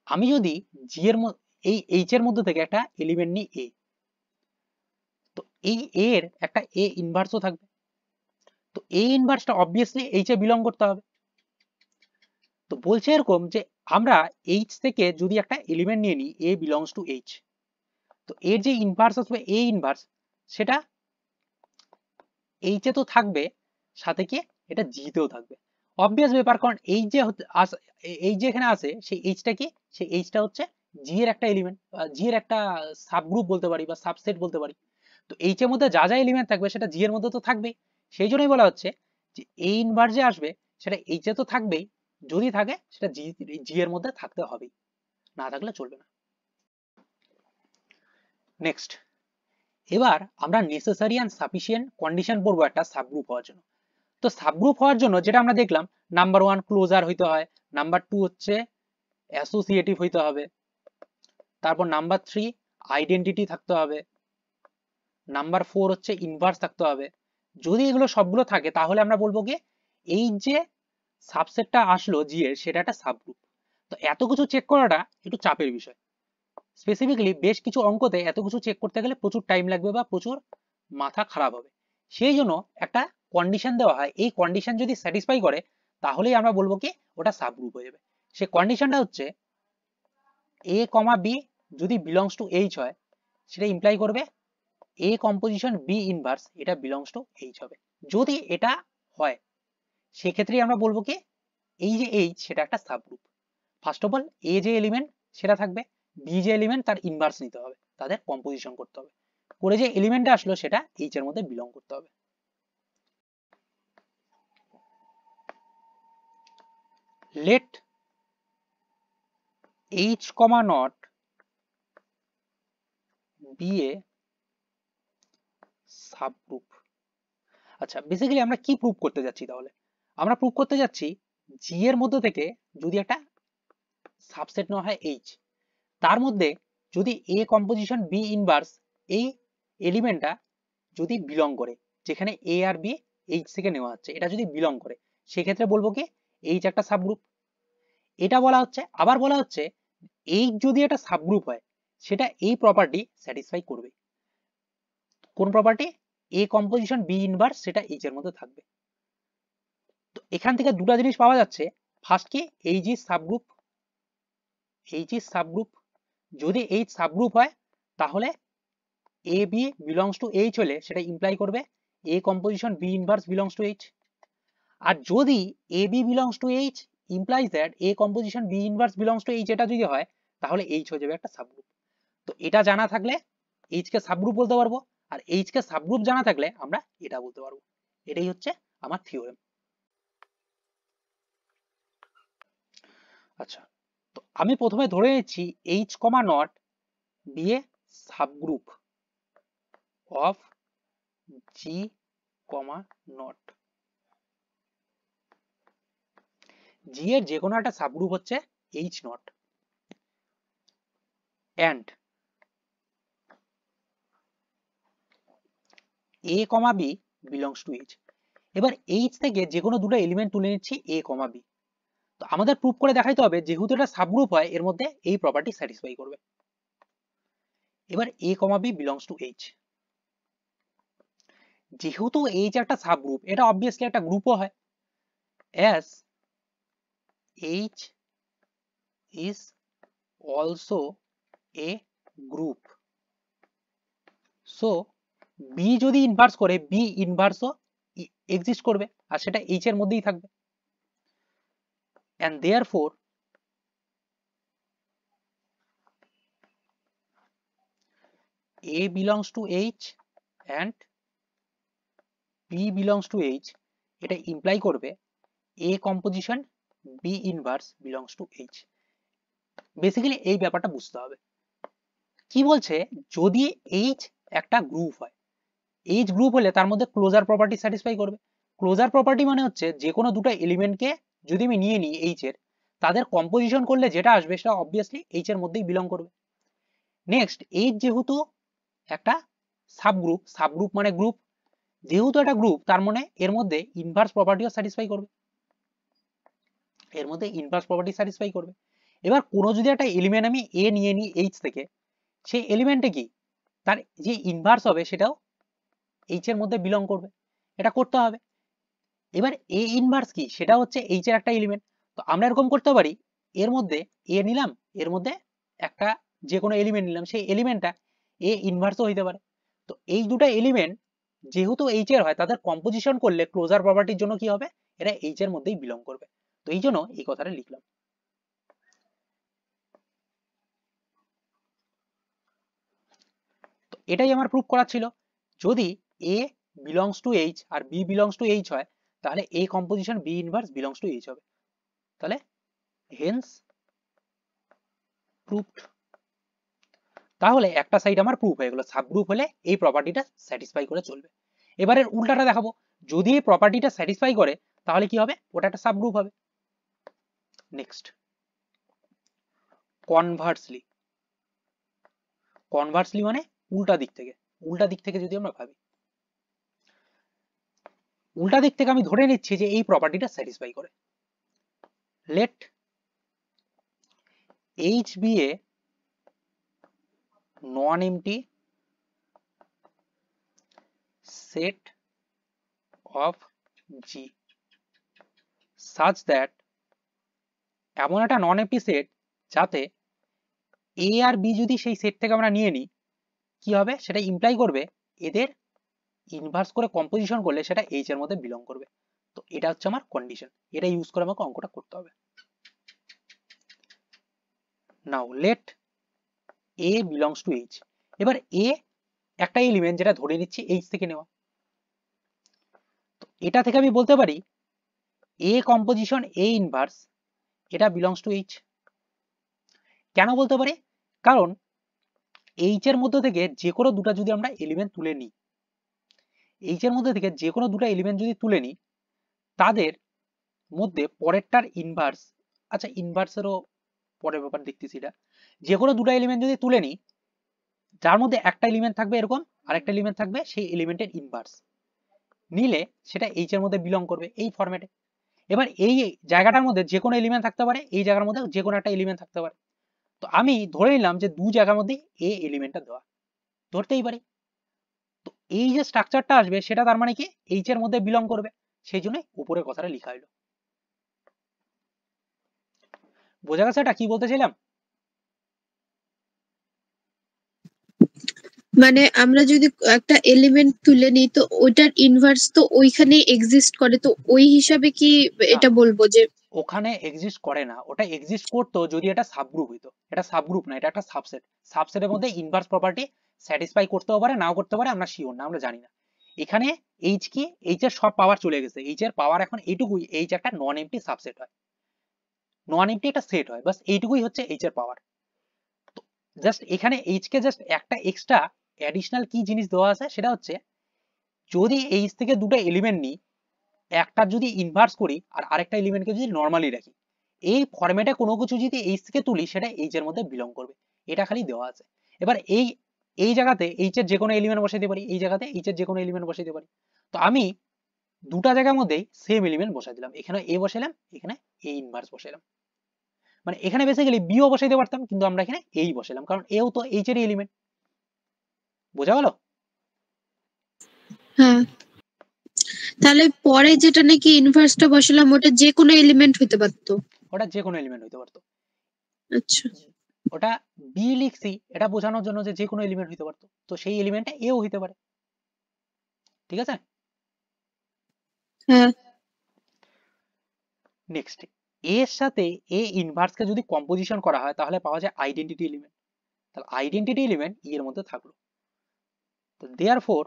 আমি যদি জি এর এই এইচ এর মধ্যে থেকে একটা এলিমেন্ট নিই এ, তো এই এর একটা এ ইনভার্সও থাকবে। তো এ ইনভার্সটা অবভিয়াসলি এইচ এ বিলং করতে হবে। তো বলছে এরকম যে আমরা এইচ থেকে যদি একটা এলিমেন্ট নিয়ে নিই এ বিলংস টু এইচ, তো এর যে ইনভার্স আসবে এ ইনভার্স, সেটা এইচ এ তো থাকবে, সাথে কি এটা জি তেও থাকবে। অবভিয়াস ব্যাপার, কারণ এই যে এই যে এখানে আছে সেই এইচটা কি, সেই এইচটা হচ্ছে জি এর একটা এলিমেন্ট, জি এর একটা সাবগ্রুপ বলতে পারি বা সাবসেট বলতে পারি। তো এইচ এর মধ্যে যা যা এলিমেন্ট থাকবে সেটা জি এর মধ্যে তো থাকবেই। সেই জন্যই বলা হচ্ছে যে এ ইনভার্স যে আসবে সেটা এইচ এ তো থাকবেই, যদি থাকে সেটা জি এর মধ্যে থাকতে হবেই, না থাকলে চলবে না। নেক্সট, এবার আমরা নেসেসারি এন্ড সাফিসিয়েন্ট কন্ডিশন পড়বো একটা সাবগ্রুপ হওয়ার জন্য। তো সাবগ্রুপ হওয়ার জন্য যেটা আমরা দেখলাম, নাম্বার 1 ক্লোজার হইতে হয়, নাম্বার 2 হচ্ছে অ্যাসোসিয়েটিভ হইতে হবে, তারপর নাম্বার 3 আইডেন্টিটি থাকতে হবে, নাম্বার 4 হচ্ছে ইনভার্স থাকতে হবে। যদি এগুলো সবগুলো থাকে তাহলে আমরা বলবো কি এই যে সাবসেটটা আসলো জি এর সেটা একটা সাবগ্রুপ। তো এত কিছু চেক করাটা একটু চাপের বিষয়, স্পেসিফিক্যালি বেশ কিছু অঙ্কতে এত কিছু চেক করতে গেলে প্রচুর টাইম লাগবে বা প্রচুর মাথা খারাপ হবে। সেই জন্য একটা কন্ডিশন দেওয়া হয়, এই কন্ডিশন যদি স্যাটিসফাই করে তাহলেই আমরা বলবো কি ওটা সাবগ্রুপ হয়ে যাবে। সেই কন্ডিশনটা হচ্ছে এ কমা বি যদি বিলংস টু এইচ হয়, সেটা ইমপ্লাই করবে এ কম্পোজিশন বি ইনভার্স এটা বিলংস টু এইচ হবে। যদি এটা হয় সেক্ষেত্রে আমরা বলবো কি এই যে এইচ সেটা একটা সাবগ্রুপ। ফার্স্ট অফ অল এ যে এলিমেন্ট সেটা থাকবে, বি যে এলিমেন্ট তার ইনভার্স নিতে হবে, তাদের কম্পোজিশন করতে হবে, করে যে এলিমেন্টটা আসলো সেটা এইচ এর মধ্যে বিলং করতে হবে। Let H comma not be a subgroup. আচ্ছা, বেসিক্যালি আমরা কি প্রুভ করতে যাচ্ছি তাহলে? আমরা প্রুভ করতে যাচ্ছি জি এর মধ্যে থেকে যদি একটা সাবসেট নেওয়া হয় এইচ, তার মধ্যে যদি এ কম্পোজিশন বি ইনভার্স এই এলিমেন্টটা যদি বিলং করে, যেখানে এ আর বি এইচ থেকে নেওয়া হচ্ছে, এটা যদি বিলং করে সেক্ষেত্রে বলবো কি এইচ একটা সাবগ্রুপ। এটা বলা হচ্ছে, আবার বলা হচ্ছে এইচ যদি একটা সাবগ্রুপ হয় সেটা এই প্রপার্টি স্যাটিসফাই করবে। কোন প্রপার্টি? এ কম্পোজিশন বি ইনভার্স সেটা এইচ এর মধ্যে থাকবে। তো এখান থেকে দুটো জিনিস পাওয়া যাচ্ছে, ফার্স্ট কি H is subgroup, H is subgroup, যদি এইচ সাবগ্রুপ হয় তাহলে a b belongs to H হলে সেটা ইমপ্লাই করবে a composition B inverse belongs to H. আর যদি a b belongs to H implies that a composition B inverse belongs to H, এটা যদি হয় তাহলে এইচ হয়ে যাবে একটা সাবগ্রুপ। তো এটা জানা থাকলে এইচ কে সাবগ্রুপ বলতে পারবো, আর এইচ কে সাবগ্রুপ জানা থাকলে আমরা এটা বলতে পারবো। এটাই হচ্ছে আমার থিওরেম। আচ্ছা, তো আমি প্রথমে ধরে নিচ্ছি H comma not be a subgroup of G comma naught. G এর যে কোনো একটা সাবগ্রুপ হচ্ছে H naught, and a comma B belongs to H. এবার এইচ থেকে যে কোনো দুটো এলিমেন্ট তুলে নিচ্ছি এ কমা বি। তো আমাদের প্রুফ করে দেখাইতে হবে যেহেতু এটা সাবগ্রুপ হয় এর মধ্যে এই প্রপার্টি স্যাটিসফাই করবে। এবার A comma B belongs to H, যেহেতু এইচ একটা সাবগ্রুপ এটা অবভিয়াসলি একটা গ্রুপও হয়, as H is also a group. So B যদি ইনভার্স করে বি ইনভার্সও এক্সিস্ট করবে আর সেটা এইচ এর মধ্যেই থাকবে, and therefore A belongs to H and B belongs to H, এটা ইমপ্লাই করবে A composition B inverse belongs to H। Basically এই ব্যাপারটা বুঝতে হবে। কি বলছে, যদি H একটা গ্রুপ হয়, এইচ গ্রুপ হলে তার মধ্যে ক্লোজার প্রপার্টি স্যাটিসফাই করবে। ক্লোজার প্রপার্টি মানে হচ্ছে যে কোনো দুটো এলিমেন্টকে যদি আমি নিয়ে নিই এইচ এর, তাদের কম্পোজিশন করলে যেটা আসবে সেটা অবভিয়াসলি এইচ এর মধ্যেই বিলং করবে। নেক্সট, এইচ যেহেতু একটা সাবগ্রুপ, সাবগ্রুপ মানে গ্রুপ, যেহেতু একটা গ্রুপ তার মানে এর মধ্যে ইনভার্স প্রপার্টিও স্যাটিসফাই করবে, এর মধ্যে ইনভার্স প্রপার্টি স্যাটিসফাই করবে। এবার কোনো যদি একটা এলিমেন্ট আমি এ নিয়ে নিই এইচ থেকে, সেই এলিমেন্টে কি তার যে ইনভার্স হবে সেটাও এইচ এর মধ্যে বিলং করবে, এটা করতে হবে। এবার এ ইনভার্স কি, সেটা হচ্ছে এইচ এর একটা এলিমেন্ট। তো আমরা এরকম করতে পারি, এর মধ্যে এ নিলাম, এর মধ্যে একটা যে কোনো এলিমেন্ট নিলাম, সেই এলিমেন্টটা এ ইনভার্সও হইতে পারে। তো এই দুটা এলিমেন্ট যেহেতু এইচ এর হয়, তাদের কম্পোজিশন করলে ক্লোজার প্রপার্টির জন্য কি হবে, এরা এইচ এর মধ্যেই বিলং করবে। তো এই জন্য এই কথাটা লিখলাম। তো এটাই আমার প্রুফ করা ছিল। যদি এ বিলংস টু এইচ আর বি বিলংস টু এইচ হয়, তাহলে এ composition B inverse belongs to H হবে। তাহলে হেন্স প্রুফড। তাহলে একটা সাইড আমার প্রুফ হয়ে গেল, সাবগ্রুপ হলে এই প্রপার্টিটা স্যাটিসফাই করে চলবে। এবারে উল্টাটা দেখাবো, যদি এই প্রপার্টিটা স্যাটিসফাই করে তাহলে কি হবে, ওটা একটা সাবগ্রুপ হবে। Next, conversely. কনভার্সলি মানে উল্টা দিক থেকে, উল্টা দিক থেকে যদি আমরা ভাবি, উল্টা দিক থেকে আমি ধরে নিচ্ছি যে এই প্রপার্টিটা স্যাটিসফাই করে। Let H be a non empty set of G such that, এমন একটা নন এমটি সেট যাতে এ আর বি যদি সেই সেট থেকে আমরা নিয়ে নিই, কি হবে সেটা ইমপ্লাই করবে এদের ইনভার্স করে কম্পোজিশন করলে সেটা এইচ এর মধ্যে বিলং করবে। তো এটা হচ্ছে আমার কন্ডিশন, এটা ইউজ করে আমাকে অঙ্কটা করতে হবে। Now let a belongs to H. এবার এ একটা এলিমেন্ট যেটা ধরে নিচ্ছি এইচ থেকে নেওয়া, তো এটা থেকে আমি বলতে পারি এ কম্পোজিশন এ ইনভার্স এটা বিলংস টু এইচ। কেন বলতে পারি, কারণ এইচ এর মধ্যে থেকে যে কোনো দুটো যদি আমরা এলিমেন্ট তুলে নিই, এইচ এর মধ্যে থেকে যে কোনো দুটো এলিমেন্ট যদি তুলে নিই, তাদের মধ্যে পরেরটার ইনভার্স, আচ্ছা ইনভার্সেরও পরের ব্যাপার দেখতেছি, এটা যে কোনো দুটো এলিমেন্ট যদি তুলে নিই, যার মধ্যে একটা এলিমেন্ট থাকবে এরকম, আরেকটা এলিমেন্ট থাকবে সেই এলিমেন্টের ইনভার্স, নিলে সেটা এইচ এর মধ্যে বিলং করবে এই ফরম্যাটে। এবার এই জায়গাটার মধ্যে যে কোনো এলিমেন্ট থাকতে পারে, এই জায়গার মধ্যে যে কোনো একটা এলিমেন্ট থাকতে পারে। তো আমি ধরে নিলাম যে দু জায়গার মধ্যে এ এলিমেন্টটা দেওয়া, ধরতেই পারি। তো এই যে স্ট্রাকচারটা আসবে সেটা তার মানে কি এইচ এর মধ্যে বিলং করবে, সেই জন্য উপরের কথাটা লেখা হলো। বোঝা গেছে এটা কি বলতে চাইলাম? মানে আমরা যদি একটা এলিমেন্ট তুলে নিই তো ওইটার ইনভার্স তো ওইখানে এক্সিস্ট করে, তো ওই হিসাবে কি এটা বলবো যে ওখানে এক্সিস্ট করে না, ওটা এক্সিস্ট করতো যদি এটা সাবগ্রুপ হইতো। এটা সাবগ্রুপ না, এটা একটা সাবসেট। সাবসেটের মধ্যে ইনভার্স প্রপার্টি স্যাটিসফাই করতেও পারে নাও করতে পারে, আমরা শিওর না, আমরা জানি না। এখানে এইচ কি, এইচ এর সব পাওয়ার চলে গেছে, এইচ এর পাওয়ার এখন এইটুকুই, এইচ একটা নন এমটি সাবসেট হয়, নন এমটি একটা সেট হয়, বাস এইটুকুই হচ্ছে এইচ এর পাওয়ার। তো জাস্ট এখানে এইচ কে জাস্ট একটা এক্সট্রা অ্যাডিশনাল কি জিনিস দেওয়া আছে, সেটা হচ্ছে যদি এইচ থেকে দুটো এলিমেন্ট নিই, একটা যদি ইনভার্স করি আর আরেকটা এলিমেন্টকে যদি নরমালি রাখি, এই ফরম্যাটে কোনো কিছু যদি এইচ থেকে তুলি সেটা এইচ এর মধ্যে বিলং করবে, এটা খালি দেওয়া আছে। এবার এই এই জায়গাতে এইচ এর যে কোনো এলিমেন্ট বসাইতে পারি, এই জায়গাতে এইচ এর যে কোনো এলিমেন্ট বসাইতে পারি। তো আমি দুটা জায়গার মধ্যেই সেম এলিমেন্ট বসাই দিলাম, এখানে এ বসাইলাম, এখানে এ ইনভার্স বসাইলাম। মানে এখানে বেসিক্যালি বিও বসাইতে পারতাম, কিন্তু আমরা এখানে এই বসাইলাম কারণ এও তো এইচ এরই এলিমেন্ট। বোঝা গেল? হ্যাঁ, তাহলে পরে যেটা নাকি ইনভার্সটা বসালাম ওটা যে কোনো এলিমেন্ট হতে পারতো। ওটা যে কোনো এলিমেন্ট হইতে পারতো। আচ্ছা, ওটা বি লিখছি এটা বোঝানোর জন্য যে যে কোনো এলিমেন্ট হইতে পারতো, তো সেই এলিমেন্টটা এও হইতে পারে। ঠিক আছে? হ্যাঁ, নেক্সট, এর সাথে এ ইনভার্সকে যদি কম্পোজিশন করা হয় তাহলে পাওয়া যায় আইডেন্টিটি এলিমেন্ট। তাহলে আইডেন্টিটি এলিমেন্ট ই এর মধ্যে থাকলো। তো দেয়ারফর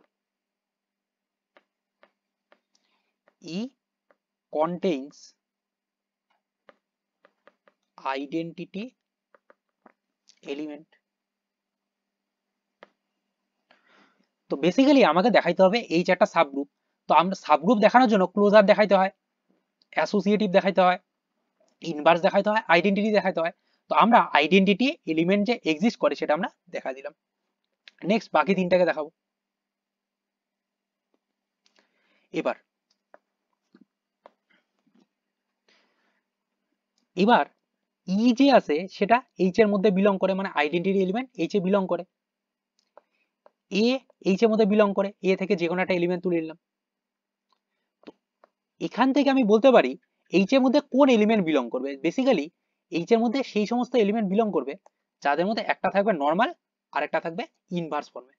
ই কন্টেইনস আইডেন্টিটি এলিমেন্ট। তো বেসিক্যালি আমাকে দেখাইতে হবে এইচ একটা সাবগ্রুপ। তো আমরা সাবগ্রুপ দেখানোর জন্য ক্লোজার দেখাইতে হয়, অ্যাসোসিয়েটিভ দেখাইতে হয়, ইনভার্স দেখাইতে হয়, আইডেন্টিটি দেখাইতে হয়। তো আমরা আইডেন্টিটি এলিমেন্ট যে এক্সিস্ট করে সেটা আমরা দেখা দিলাম। নেক্সট বাকি তিনটাকে দেখাবো। এবার ই যে আছে সেটা এইচ এর মধ্যে বিলং করে, মানে আইডেন্টিটি এলিমেন্ট এইচ এ বিলং করে। এ এইচ এর মধ্যে বিলং করে, এ থেকে যে কোনো একটা এলিমেন্ট তুলে নিলাম। এখান থেকে আমি বলতে পারি এইচ এর মধ্যে কোন এলিমেন্ট বিলং করবে। বেসিক্যালি এইচ এর মধ্যে সেই সমস্ত এলিমেন্ট বিলং করবে যাদের মধ্যে একটা থাকবে নর্মাল আর একটা থাকবে ইনভার্স ফর্মে।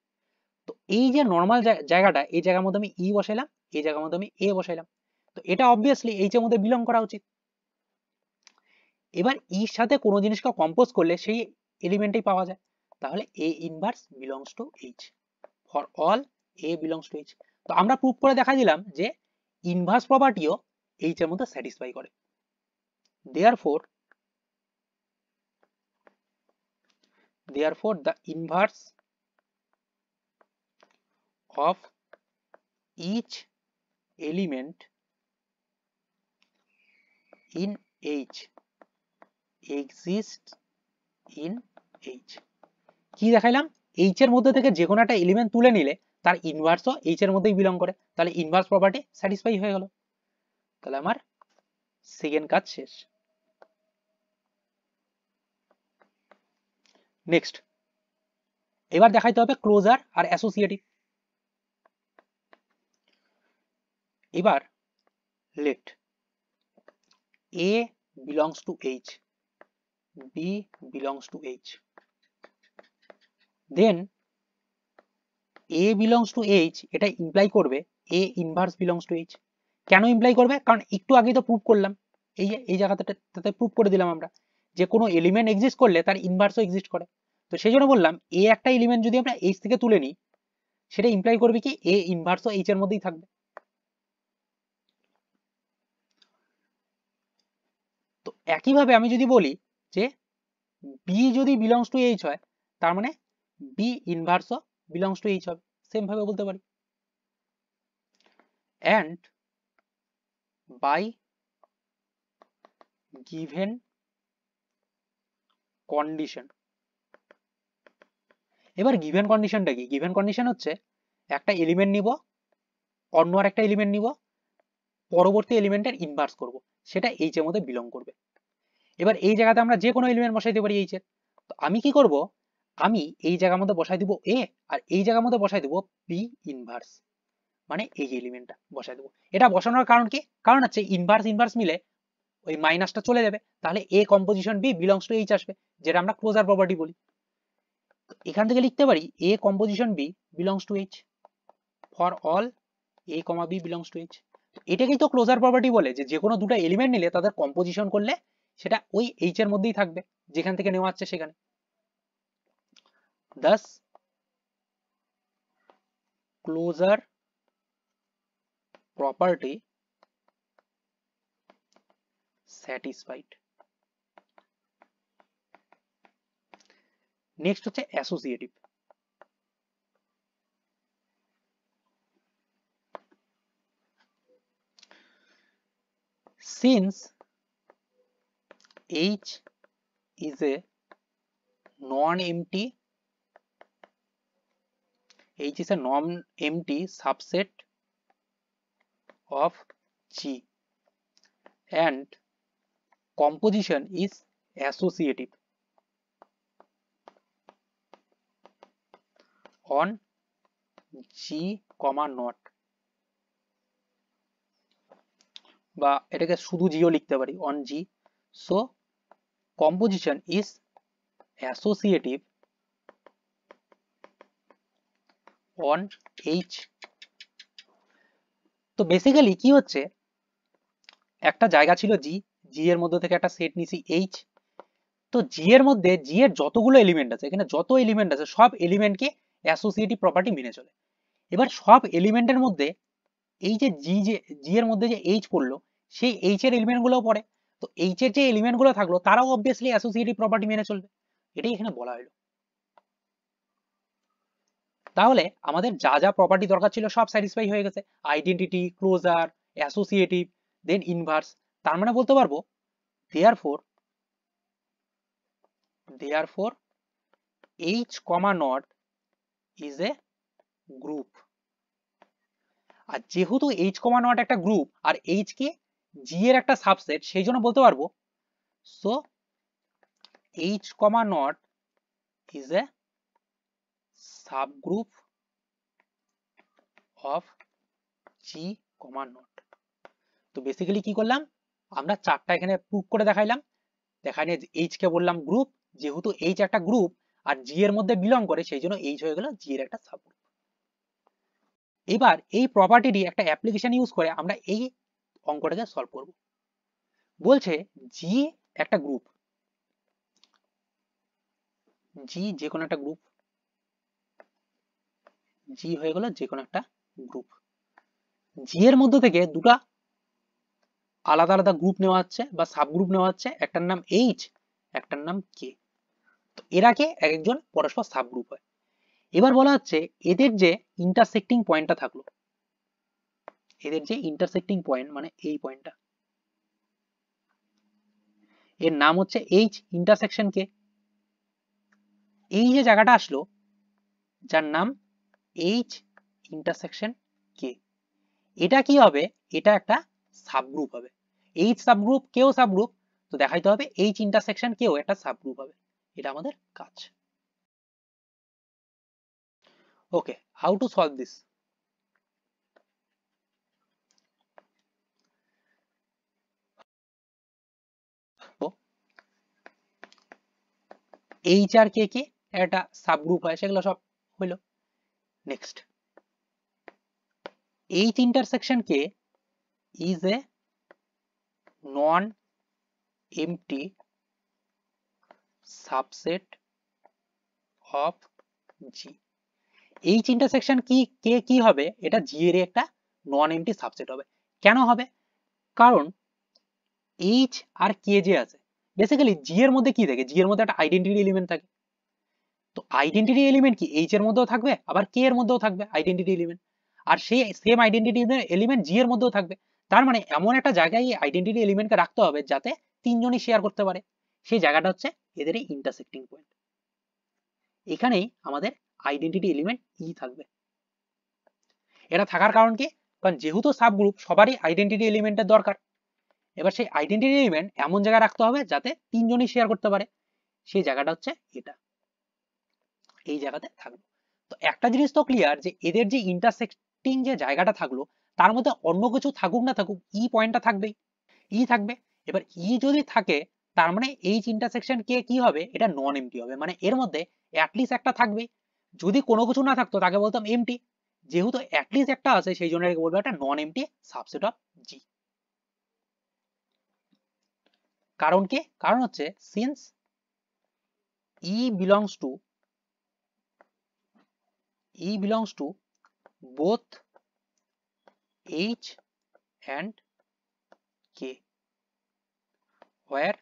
তো এই যে নর্মাল জায়গাটা, এই জায়গার মধ্যে আমি ই বসাইলাম, এই জায়গার মধ্যে আমি এ বসাইলাম। তো এটা অবভিয়াসলি এইচ এর মধ্যে বিলং করা উচিত। এবার ইর সাথে কোনো জিনিসকে কম্পোজ করলে সেই এলিমেন্টই পাওয়া যায়। তাহলে a inverse belongs to H for all a belongs to H. তো আমরা প্রুভ করে দেখা দিলাম যে ইনভার্স প্রপার্টিও এইচ এর মধ্যে স্যাটিসফাই করে। therefore the inverse of each element in H exists in H। কি দেখাইলাম, H এর মধ্যে থেকে যে কোনো একটা এলিমেন্ট তুলে নিলে তার ইনভার্সও H এর মধ্যেই বিলং করে, তাহলে ইনভার্স প্রপার্টি স্যাটিসফাই হয়ে গেল। তাহলে আমার সেকেন্ড কাজ শেষ। নেক্সট এবার দেখাইতে হবে ক্লোজার আর অ্যাসোসিয়েটিভ। এবার let A belongs to H, B belongs to H, then A belongs to H এটা ইমপ্লাই করবে A inverse belongs to H। কেন ইমপ্লাই করবে? কারণ একটু আগেই তো প্রুভ করলাম, এই জায়গাটাতে প্রুভ করে দিলাম আমরা যে কোনো এলিমেন্ট এক্সিস্ট করলে তার ইনভার্সও এক্সিস্ট করে। তো সেই জন্য বললাম A একটা এলিমেন্ট যদি আমরা H থেকে তুলে নিই সেটা ইমপ্লাই করবে কি A ইনভার্সও H এর মধ্যেই থাকবে। তো একইভাবে আমি যদি বলি যে B যদি বিলংস টু H হয় তার মানে B ইনভার্সও বিলংস টু H হবে, সেম ভাবে বলতে পারি। and by given condition। এবার গিভেন কন্ডিশনটা কি? গিভেন কন্ডিশন হচ্ছে একটা এলিমেন্ট নিব, অন্য আর একটা এলিমেন্ট নিব, পরবর্তী এলিমেন্টের ইনভার্স করব, সেটা এইচ এর মধ্যে বিলং করবে। এবার এই জায়গাতে আমরা যে কোনো এলিমেন্ট বসাইতে পারি এইচ এর। তো আমি কি করব, আমি এই জায়গার মধ্যে বসাই দিব এ, আর এই জায়গার মধ্যে বসাই দিব বি ইনভার্স, মানে এই এলিমেন্টটা বসাই দেবো। এটা বসানোর কারণ কি? কারণ হচ্ছে ইনভার্স ইনভার্স মিলে ওই মাইনাসটা চলে যাবে, তাহলে এ composition B belongs to H আসবে, যেটা আমরা ক্লোজার প্রপার্টি বলি। তো এখান থেকে লিখতে পারি A composition B belongs to H for all A comma B belongs to H. এটাকেই তো ক্লোজার প্রপার্টি বলে, যে কোনো দুটো এলিমেন্ট নিলে তাদের কম্পোজিশন করলে সেটা ওই এইচ এর মধ্যেই থাকবে যেখান থেকে নেওয়া হচ্ছে সেখানে। thus closure property satisfied। Next হচ্ছে associative. since H is a non-empty subset of G and composition is associative on G, not, বা এটাকে শুধু জিও লিখতে পারি on G, so composition is associative on H। তো বেসিক্যালি কি হচ্ছে, একটা জায়গা ছিল জি, জি এর মধ্যে থেকে একটা সেট নিছি এইচ। তো জি এর মধ্যে জি এর যতগুলো এলিমেন্ট আছে, এখানে যত এলিমেন্ট আছে সব এলিমেন্টকে অ্যাসোসিয়েটিভ প্রপার্টি মেনে চলে। এবার সব এলিমেন্টের মধ্যে এই যে জি এর মধ্যে যে এইচ পড়লো সেই এইচ এর এলিমেন্ট গুলো পড়ে। তো এইচ এর যে এলিমেন্ট গুলো থাকলো তারাও অবভিয়াসলি অ্যাসোসিয়েটিভ প্রপার্টি মেনে চলবে, এটাই এখানে বলা হলো। তাহলে আমাদের যা যা প্রপার্টি দরকার ছিল সব স্যাটিসফাই হয়ে গেছে, আইডেন্টিটি, ক্লোজার, অ্যাসোসিয়েটিভ, দেন ইনভার্স। তার মানে বলতে পারবো therefore H, not is a group। আর যেহেতু H, not একটা গ্রুপ আর H কে G এর একটা সাবসেট, সেই জন্য বলতে পারবো so H, not is a subgroup of G, not। তো বেসিক্যালি কি করলাম, আমরা চারটা এখানে প্রুফ করে দেখাইলাম। দেখাইনি H কে বললাম গ্রুপ, যেহেতু H একটা গ্রুপ আর G এর মধ্যে বিলং করে, সেই জন্য H হয়ে গেল G এর একটা সাবগ্রুপ। এবার এই প্রপার্টিটি একটা অ্যাপ্লিকেশন ইউজ করে আমরা এই অঙ্কটাকে সলভ করব। বলছে G একটা গ্রুপ, G যে কোনো একটা গ্রুপ, G হয়ে গেল যে কোনো একটা গ্রুপ। G এর মধ্যে থেকে দুটা আলাদা আলাদা গ্রুপ নেওয়া হচ্ছে বা সাবগ্রুপ নেওয়া হচ্ছে, একটার নাম H, একটার নাম K। তো এরা কে একজন পরস্পর সাবগ্রুপ হয়। এবার বলা হচ্ছে এদের যে ইন্টারসেক্টিং পয়েন্টটা থাকলো, এদের যে ইন্টারসেক্টিং পয়েন্ট মানে এই পয়েন্টটা, এর নাম হচ্ছে H ইন্টারসেকশন K। এই যে জায়গাটা আসলো যার নাম H ইন্টারসেকশন K, এটা কি হবে, এটা একটা সাবগ্রুপ হবে। H সাবগ্রুপ, কেও সাবগ্রুপ, তো দেখাইতে হবে H ইন্টারসেকশন কেও একটা সাবগ্রুপ হবে। এটা আমাদের কাজ। Okay, how to solve this? H আর K কি একটা সাবগ্রুপ হয়, সেগুলো সব হইলো। Next, H intersection K is a non-empty subset of G। H intersection K কি হবে, এটা G এর একটা নন এমটি সাবসেট হবে। কেন হবে, কারণ H আর K যে আছে, বেসিক্যালি G এর মধ্যে কি থাকে, G এর মধ্যে একটা আইডেন্টিটি এলিমেন্ট থাকে। তো আইডেন্টিটি এলিমেন্ট কি H এর মধ্যেও থাকবে, আবার K এর মধ্যেও থাকবে আইডেন্টিটি এলিমেন্ট, আর সেই সেম আইডেন্টিটি এলিমেন্ট G এর মধ্যেও থাকবে। তার মানে এমন একটা জায়গায় এই আইডেন্টিটি এলিমেন্টকে রাখতে হবে যাতে তিনজনই শেয়ার করতে পারে, সেই জায়গাটা হচ্ছে এদের এই ইন্টারসেক্টিং পয়েন্ট। এখানেই আমাদের আইডেন্টিটি এলিমেন্ট ই থাকবে। এটা থাকার কারণ কি, কারণ যেহেতু সাবগ্রুপ সবারই আইডেন্টিটি এলিমেন্টের দরকার। এবার সেই আইডেন্টিটি এলিমেন্ট এমন জায়গায় রাখতে হবে যাতে তিনজনই শেয়ার করতে পারে, সেই জায়গাটা হচ্ছে এটা, এই জায়গাতে থাকবে। তো একটা জিনিস তো ক্লিয়ার যে এদের যে ইন্টারসেক্টিং যে জায়গাটা থাকলো তার মধ্যে অন্য কিছু থাকুক না থাকুক ই পয়েন্টটা থাকবেই, ই থাকবে। এবার ই যদি থাকে তার মানে H ইন্টারসেকশন K কি হবে, এটা নন এমটি হবে, মানে এর মধ্যে অ্যাটলিস্ট একটা থাকবেই। যদি কোনো কিছু না থাকতো তাকে বলতাম এমটি, যেহেতু অ্যাটলিস্ট একটা আছে সেই জন্য বলবো একটা নন এমটি সাবসেট অফ জি। কারণ কি, কারণ হচ্ছে since E belongs to both H and K, where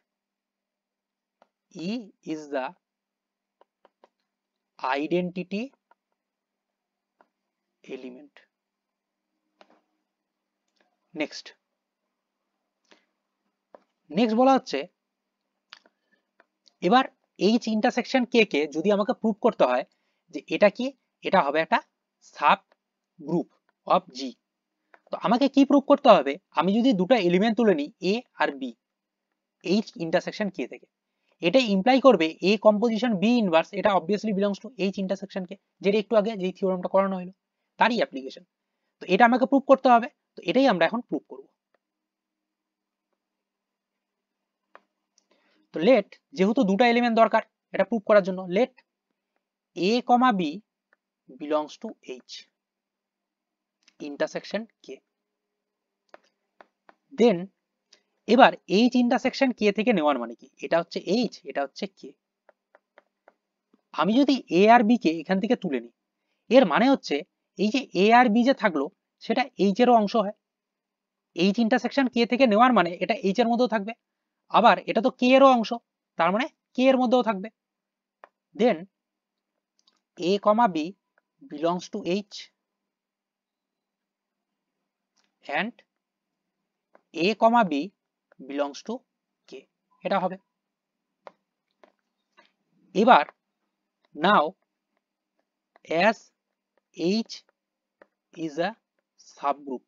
E is the identity element। Next বলা হচ্ছে এবার H ইন্টারসেকশন K কে যদি আমাকে প্রুভ করতে হয় যে এটা কি, এটা হবে একটা সাব গ্রুপ অফ G। তো আমাকে কি প্রুভ করতে হবে, আমি যদি দুটো এলিমেন্ট তুলে নিই A আর B H ইন্টারসেকশন K থেকে, এটা ইমপ্লাই করবে A কম্পোজিশন B ইনভার্স, এটা obviously belongs to H intersection K, যেটা একটু আগে যে থিওরেমটা করানো হলো তারই অ্যাপ্লিকেশন। তো এটা আমাকে প্রুভ করতে হবে, তো এটাই আমরা এখন প্রুভ করব। তো লেট, যেহেতু দুটো এলিমেন্ট দরকার এটা প্রুভ করার জন্য, let A, B belongs to H intersection K। Then এবার H intersection K থেকে নেওয়ার মানে কি, এটা হচ্ছে H, এটা হচ্ছে K। আমি যদি A আর B কে এখান থেকে তুলে নিই, এর মানে হচ্ছে এই যে A আর B যে থাকলো সেটা H এরও অংশ হয়। H intersection K থেকে নেওয়ার মানে এটা H এর মধ্যেও থাকবে, আবার এটা তো K এরও অংশ, তার মানে K এর মধ্যেও থাকবে। দেন A, B belongs to H and A, B belongs to K, এটা হবে। এবার now as H is a subgroup,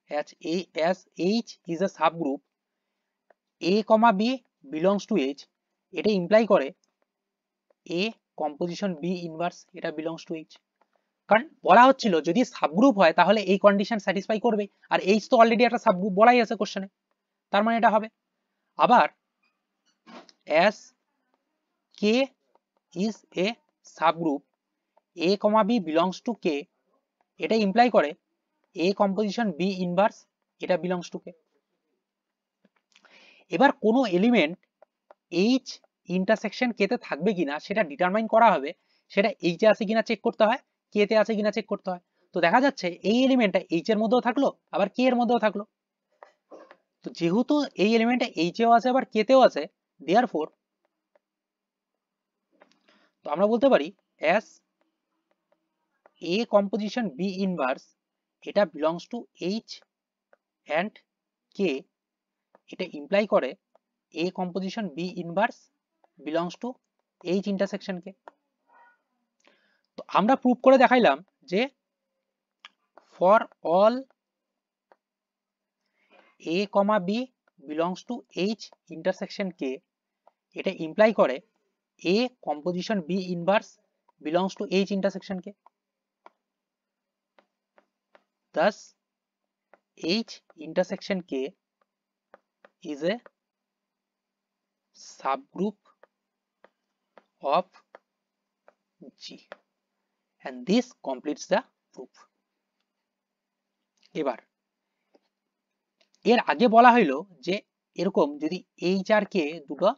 as H is a subgroup, A, B belongs to H, এটা ইমপ্লাই করে A composition B inverse এটা belongs to H, কারণ বলা হচ্ছিল যদি সাবগ্রুপ হয় তাহলে এই কন্ডিশন স্যাটিসফাই করবে, আর H তো অলরেডি একটা সাবগ্রুপ বলাই আছে কোশ্চেনে, তার মানে এটা হবে। আবার as K is a subgroup, A, B belongs to K, এটা ইমপ্লাই করে A composition B inverse এটা belongs to K। এবার কোনো এলিমেন্ট H ইন্টারসেকশন K তে থাকবে কিনা সেটা ডিটারমাইন করা হবে, সেটা H এ আছে কিনা চেক করতে হয়, K তে আছে কিনা চেক করতে হয়। তো দেখা যাচ্ছে এই এলিমেন্টটা H এর মধ্যেও থাকলো আবার K এর মধ্যেও থাকলো, তো যেহেতু এই এলিমেন্টটা H এও আছে আবার K তেও আছে, therefore তো আমরা বলতে পারি as A composition B inverse এটা belongs to H and K, এটা ইমপ্লাই করে A composition B inverse belongs to H intersection K। তো আমরা প্রুভ করে দেখাইলাম যে for all A, B belongs to H intersection K, এটা ইমপ্লাই করে A composition B inverse belongs to H intersection K, thus H intersection K is a subgroup of G and this completes the proof। এবার এর আগে বলা হইলো যে এরকম যদি H আর K দুটো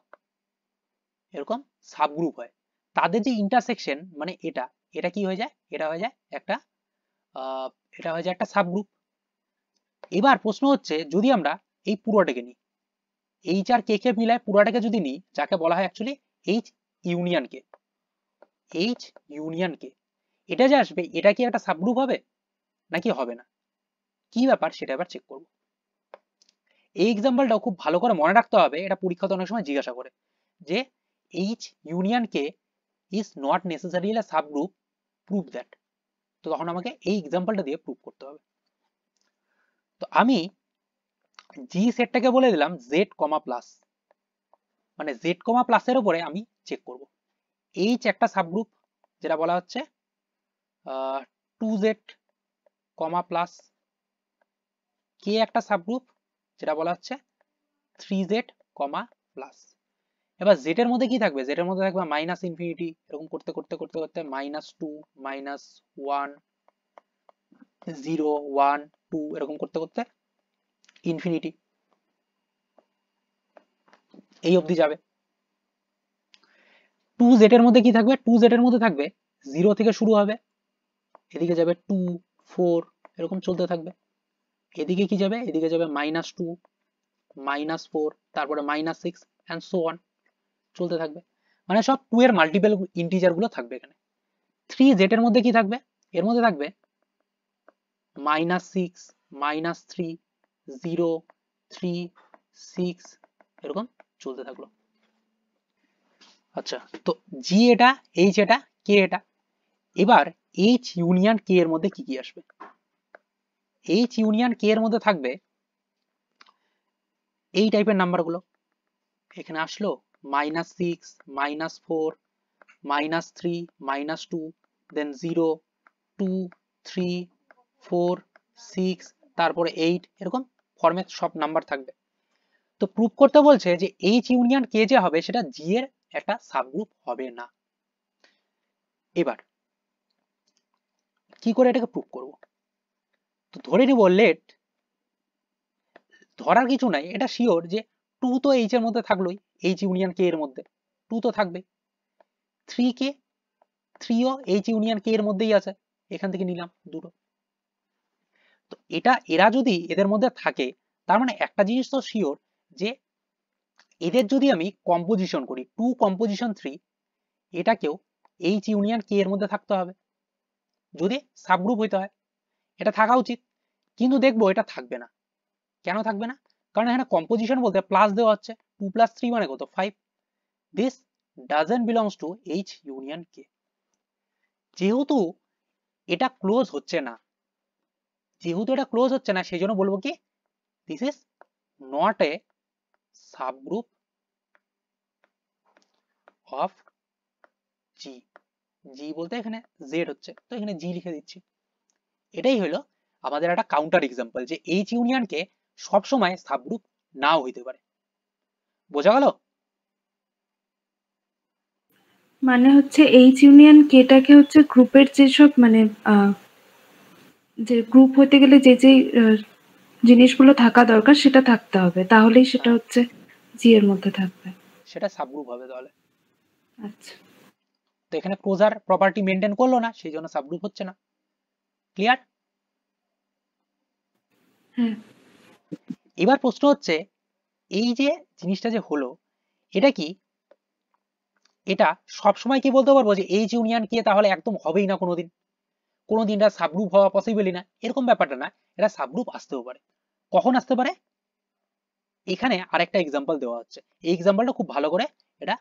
এরকম সাবগ্রুপ হয়, তাদের যে ইন্টারসেকশন মানে এটা কি হয়ে যায়, এটা হয়ে যায় একটা সাবগ্রুপ। এবার প্রশ্ন হচ্ছে যদি আমরা এই পুরোটাকে নিই, H আর K কে মিলায় পুরোটাকে যদি নিই, যাকে বলা হয় actually H union K, H union K, এটা যে আসবে এটা কি একটা সাবগ্রুপ হবে নাকি হবে না, কি ব্যাপার সেটা এবার চেক করব। এই এক্সাম্পলটাও খুব ভালো করে মনে রাখতে হবে, এটা পরীক্ষাতে অনেক সময় জিজ্ঞাসা করে যে H union K is not necessarily a subgroup, prove that। তো তখন আমাকে এই এক্সাম্পলটা দিয়ে প্রুভ করতে হবে। তো আমি জি সেটটাকে বলে দিলাম z, প্লাস, মানে z, প্লাসের উপরে আমি চেক করব। H একটা সাবগ্রুপ যেটা বলা হচ্ছে 2z, প্লাস, K একটা সাবগ্রুপ যেটা বলা হচ্ছে 3z, প্লাস। এবার z এর মধ্যে কি থাকবে, z এর মধ্যে থাকবে মাইনাস ইনফিনিটি, এরকম করতে করতে করতে করতে -2, -1, 0, 1, 2 এরকম করতে করতে ইনফিনিটি, এই অবধি যাবে। 2z এর মধ্যে কি থাকবে, 2z এর মধ্যে থাকবে 0 থেকে শুরু হবে, এদিকে যাবে 2, 4 এরকম চলতে থাকবে, এদিকে কি যাবে, এদিকে যাবে -2, -4, তারপরে -6 and so on চলতে থাকবে, মানে সব 2 এর মাল্টিপল ইন্টিজার গুলো থাকবে এখানে। 3z এর মধ্যে কি থাকবে, এর মধ্যে থাকবে -6, -3, 0, 3, 6 এরকম চলতে থাকলো। আচ্ছা, তো G এটা, H এটা, K এটা। এবার H ইউনিয়ন K এর মধ্যে কি কি আসবে, H ইউনিয়ন K এর মধ্যে থাকবে এই টাইপের নাম্বারগুলো, এখানে আসলো -6, -4, -3, -2, দেন 0, 2, 3, 4, 6, তারপরে 8 এরকম ফর্মে সব নাম্বার থাকবে। তো প্রুভ করতে বলছে যে H ইউনিয়ন K যে হবে সেটা G এর একটা সাবগ্রুপ হবে না। এবার কি করে এটাকে প্রুভ করব, তো ধরে নিব লেট, ধরার কিছু নাই, এটা শিওর যে 2 তো H এর মধ্যে থাকলোই, H ইউনিয়ন K এর মধ্যে 2 তো থাকবে, 3 ও H ইউনিয়ন K এর মধ্যেই আছে, এখান থেকে নিলাম দুটো। তো এরা যদি এদের মধ্যে থাকে তার মানে একটা জিনিস তো শিওর যে এদের যদি আমি কম্পোজিশন করি 2 কম্পোজিশন 3, এটাকেও H ইউনিয়ন K এর মধ্যে থাকতে হবে, যদি সাবগ্রুপ হইতে হয়, এটা থাকা উচিত। কিন্তু দেখবো এটা থাকবে না। কেন থাকবে না? কারণ এখানে কম্পোজিশন বলতে প্লাস দেওয়া হচ্ছে, 2 + 3 মানে কত 5। This doesn't belongs to H union K। যেহেতু এটা ক্লোজ হচ্ছে না, সেই জন্য বলবো কি this is not a subgroup of G. G বলতে এখানে জেড হচ্ছে, তো এখানে জি লিখে দিচ্ছি। এটাই হলো আমাদের একটা কাউন্টার এক্সাম্পল যে এইচ ইউনিয়ন কে সবসময় সাবগ্রুপ নাও হইতে পারে। বোঝা গেল? মানে হচ্ছে এইচ ইউনিয়ন কেটাকে হচ্ছে গ্রুপের যেসব মানে যে গ্রুপ হতে গেলে যে যে জিনিসগুলো থাকা দরকার সেটা থাকতে হবে, তাহলেই সেটা হচ্ছে জি এর মধ্যে থাকবে, সেটা সাবগ্রুপ হবে তাহলে। আচ্ছা তো এখানে ক্লোজার প্রপার্টি মেনটেন করলো না, সেই জন্য সাবগ্রুপ হচ্ছে না। ক্লিয়ার? হ্যাঁ এবার প্রশ্ন হচ্ছে এই যে জিনিসটা যে হলো এটা কি, এটা সবসময় কি বলতে পারবো যে এইচ ইউনিয়ন কে তাহলে একদম হবেই না কোনোদিন, কোনোদিন এটা সাবগ্রুপ হওয়া পসিবলই না, এরকম ব্যাপারটা না। এটা সাবগ্রুপ আসতেও পারে। কখন আসতে পারে? এখানে আরেকটা এক্সাম্পল দেওয়া হচ্ছে, এই এক্সাম্পলটা খুব ভালো করে এটা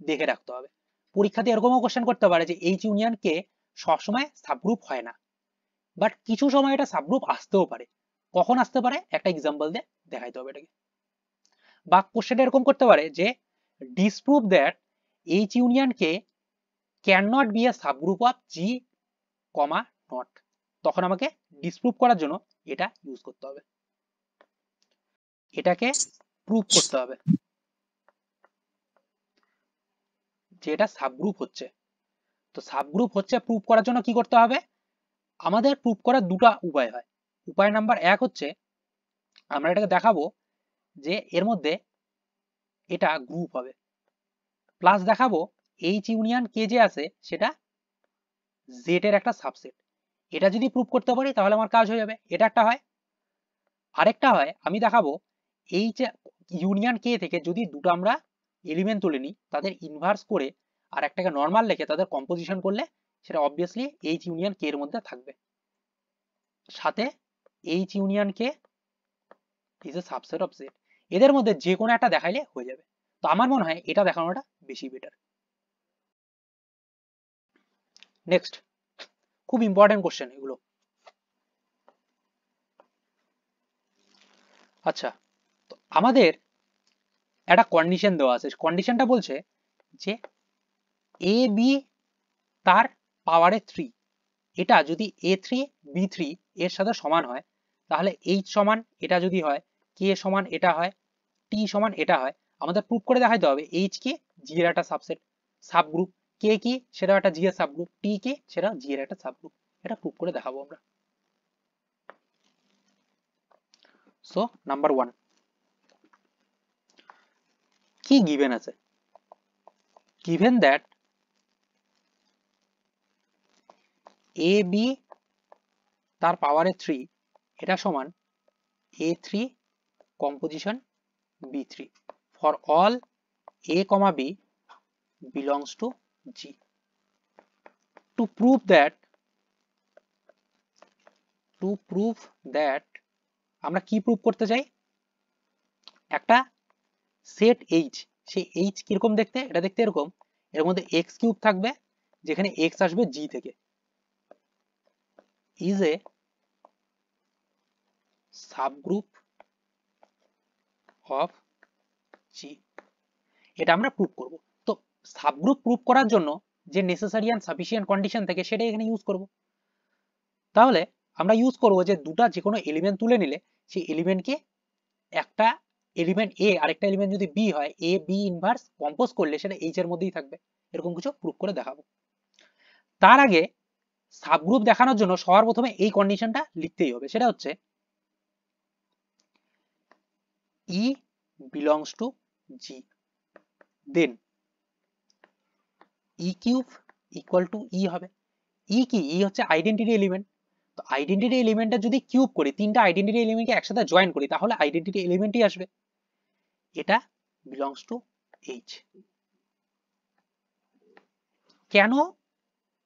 দেখে রাখতে হবে। পরীক্ষাতে এরকমও কোশ্চেন করতে পারে যে এইচ ইউনিয়ন কে সবসময় সাবগ্রুপ হয় না, বাট কিছু সময় এটা সাবগ্রুপ আসতেও পারে। কখন আসতে পারে একটা এক্সাম্পল দিয়ে দেখাইতে হবে এটাকে। বা কোশ্চেনটা এরকম করতে পারে যে disprove that H union K can not be a subgroup of G comma not. তখন আমাকে ডিসপ্রুভ করার জন্য এটা ইউজ করতে হবে, এটাকে প্রুভ করতে হবে যে এটা সাবগ্রুপ হচ্ছে। তো সাবগ্রুপ হচ্ছে প্রুভ করার জন্য কি করতে হবে? আমাদের প্রুভ করার দুটো উপায় হয়। উপায় নাম্বার 1 হচ্ছে আমরা এটাকে দেখাবো যে এর মধ্যে এটা গ্রুপ হবে, প্লাস দেখাবো এইচ ইউনিয়ন কে যে আছে সেটা জেড এর একটা সাবসেট। এটা যদি প্রুভ করতে পারি তাহলে আমার কাজ হয়ে যাবে, এটা একটা হয়। আরেকটা হয় আমি দেখাবো এইচ ইউনিয়ন কে থেকে যদি দুটো আমরা এলিমেন্ট তুলে নিই, তাদের ইনভার্স করে আর একটাকে নর্মাল রেখে তাদের কম্পোজিশন করলে সেটা অবভিয়াসলি এইচ ইউনিয়ন কে এর মধ্যে থাকবে, সাথে H union K is a subset of Z. এদের মধ্যে যে কোনো একটা দেখাইলে হয়ে যাবে। তো আমার মনে হয় এটা দেখানোটা বেশি বেটার। নেক্সট, খুব ইম্পর্টেন্ট কোশ্চেন এগুলো। আচ্ছা, তো আমাদের একটা কন্ডিশন দেওয়া আছে, কন্ডিশনটা বলছে যে এ বি তার পাওয়ারে 3, এটা যদি A3 B3 এর সাথে সমান হয় তাহলে H সমান এটা যদি হয়, K সমান এটা হয়, T সমান এটা হয়, আমাদের প্রুভ করে দেখাইতে হবে H কি G এর একটা সাবসেট সাবগ্রুপ, K কি সেটা একটা G এর সাবগ্রুপ, T কি সেটা G এর একটা সাবগ্রুপ। এটা প্রুভ করে দেখাবো আমরা। সো নাম্বার 1 কি গিভেন আছে? given that a b তার পাওয়ারে 3 এটা সমান a3 composition b3 for all a comma b belongs to G. To prove that আমরা কি প্রুভ করতে চাই? একটা সেট H, সেই H কিরকম দেখতে? এটা দেখতে এরকম, এর মধ্যে x কিউব থাকবে যেখানে x আসবে G থেকে, is a subgroup of G। এটা আমরা প্রুভ করব। তো সাবগ্রুপ প্রুভ করার জন্য যে নেসেসারি এন্ড সাফিসিয়েন্ট কন্ডিশন থাকে সেটা এখানে ইউজ করব। তাহলে আমরা ইউজ করব যে দুটো যে কোনো এলিমেন্ট তুলে নিলে সেই এলিমেন্টকে একটা এলিমেন্ট A আরেকটা এলিমেন্ট যদি B হয়, A B ইনভার্স কম্পোজ করলে সেটা H এর মধ্যেই থাকবে, এরকম কিছু প্রুভ করে দেখাবো। তার আগে সাবগ্রুপ দেখানোর জন্য সবার প্রথমে এই কন্ডিশনটা লিখতেই হবে, সেটা হচ্ছে E belongs to G, then E cube equal two E হবে। E কি? E হচ্ছে আইডেন্টিটি এলিমেন্ট। তো আইডেন্টিটি এলিমেন্টটা যদি কিউব করি, তিনটা আইডেন্টিটি এলিমেন্টকে একসাথে জয়েন করি তাহলে আইডেন্টিটি এলিমেন্টই আসবে, এটা বিলংস টু H। কেন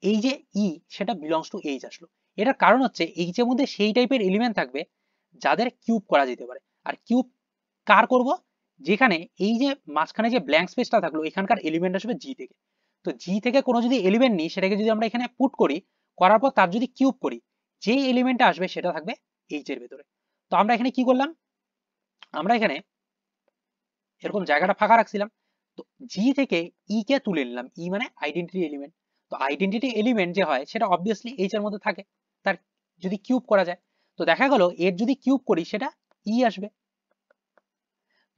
এই যে ই সেটা বিলংস টু এইচ আসলো। এটার কারণ হচ্ছে এইচ এর মধ্যে সেই টাইপের এলিমেন্ট থাকবে যাদের কিউব করা যেতে পারে। আর কিউব কার করব, যেখানে এই যে মাঝখানে যে ব্ল্যাঙ্ক স্পেসটা থাকলো এখানকার এলিমেন্ট আসবে জি থেকে। তো জি থেকে কোনো যদি এলিমেন্ট নিই সেটাকে যদি আমরা এখানে পুট করি, করার পর তার যদি কিউব করি, যেই এলিমেন্টটা আসবে সেটা থাকবে এইচ এর ভেতরে। তো আমরা এখানে কি করলাম, আমরা এখানে এরকম জায়গাটা ফাঁকা রাখছিলাম, তো জি থেকে ই কে তুলে নিলাম, ই মানে আইডেন্টিটি এলিমেন্ট। তো আইডেন্টিটি এলিমেন্ট যে হয় সেটা অবভিয়াসলি এইচ এর মধ্যে থাকে, তার যদি কিউব করা যায়। তো দেখা গেল এর যদি কিউব করি সেটা ই আসবে।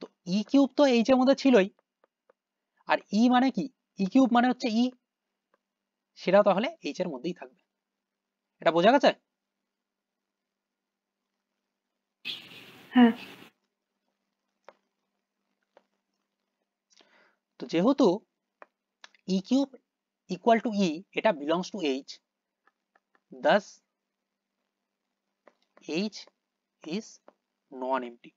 তো ই কিউব তো এইচ এর মধ্যে ছিলই, আর ই মানে কি, ই কিউব মানে হচ্ছে ই, সেটাও তাহলে এইচ এর মধ্যেই থাকবে। এটা বোঝা গেছে? হ্যাঁ। তো যেহেতু ই কিউব ইকুয়াল টু ই, এটা belongs to H, thus H is non MT.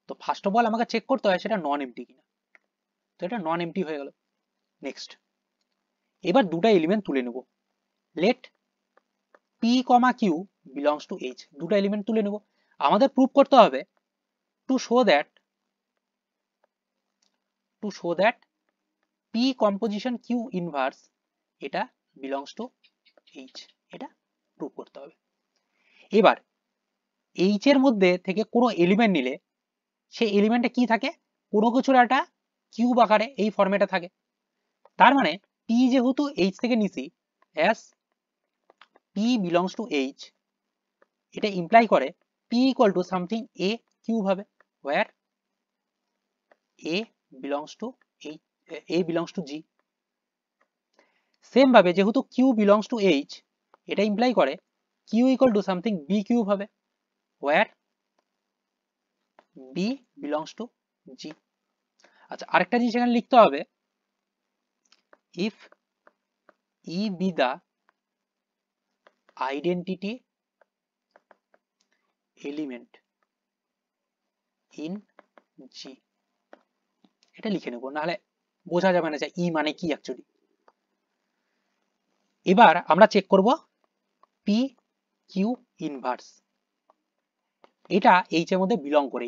তো ফার্স্ট অফ অল আমাকে চেক করতে হয় সেটা নন এমটি কিনা। তো এটা নন এমটি হয়ে গেল। নেক্সট, এবার দুটো এলিমেন্ট তুলে নেব। Let P comma Q belongs to H, দুটো এলিমেন্ট তুলে নেব। আমাদের প্রুভ করতে হবে to show that P composition Q inverse এটা বিলংস টু এইচ, এটা প্রুভ করতে হবে। এবার এইচ এর মধ্যে থেকে কোনো এলিমেন্ট নিলে সেই এলিমেন্টে কি থাকে, কোনো কিছুর একটা কিউব আকারে এই ফরম্যাটে থাকে। তার মানে পি যেহেতু এইচ থেকে নিছি, as p belongs to H, এটা ইমপ্লাই করে p equal to something a cube হবে, where a belongs to H, a belongs to G. Same ভাবে যেহেতু কিউ বিলংস টু এইচ, এটা ইমপ্লাই করে q equal to something b cube হবে, where b belongs to G. আচ্ছা, আরেকটা জিনিস এখানে লিখতে হবে, if e be the identity element in G, এটা লিখে নেব, নাহলে বোঝা যাবে না যে ই মানে কি অ্যাকচুয়ালি। এবার আমরা চেক করব পি কিউ ইনভার্স, এটা এইচ এর মধ্যে বিলং করে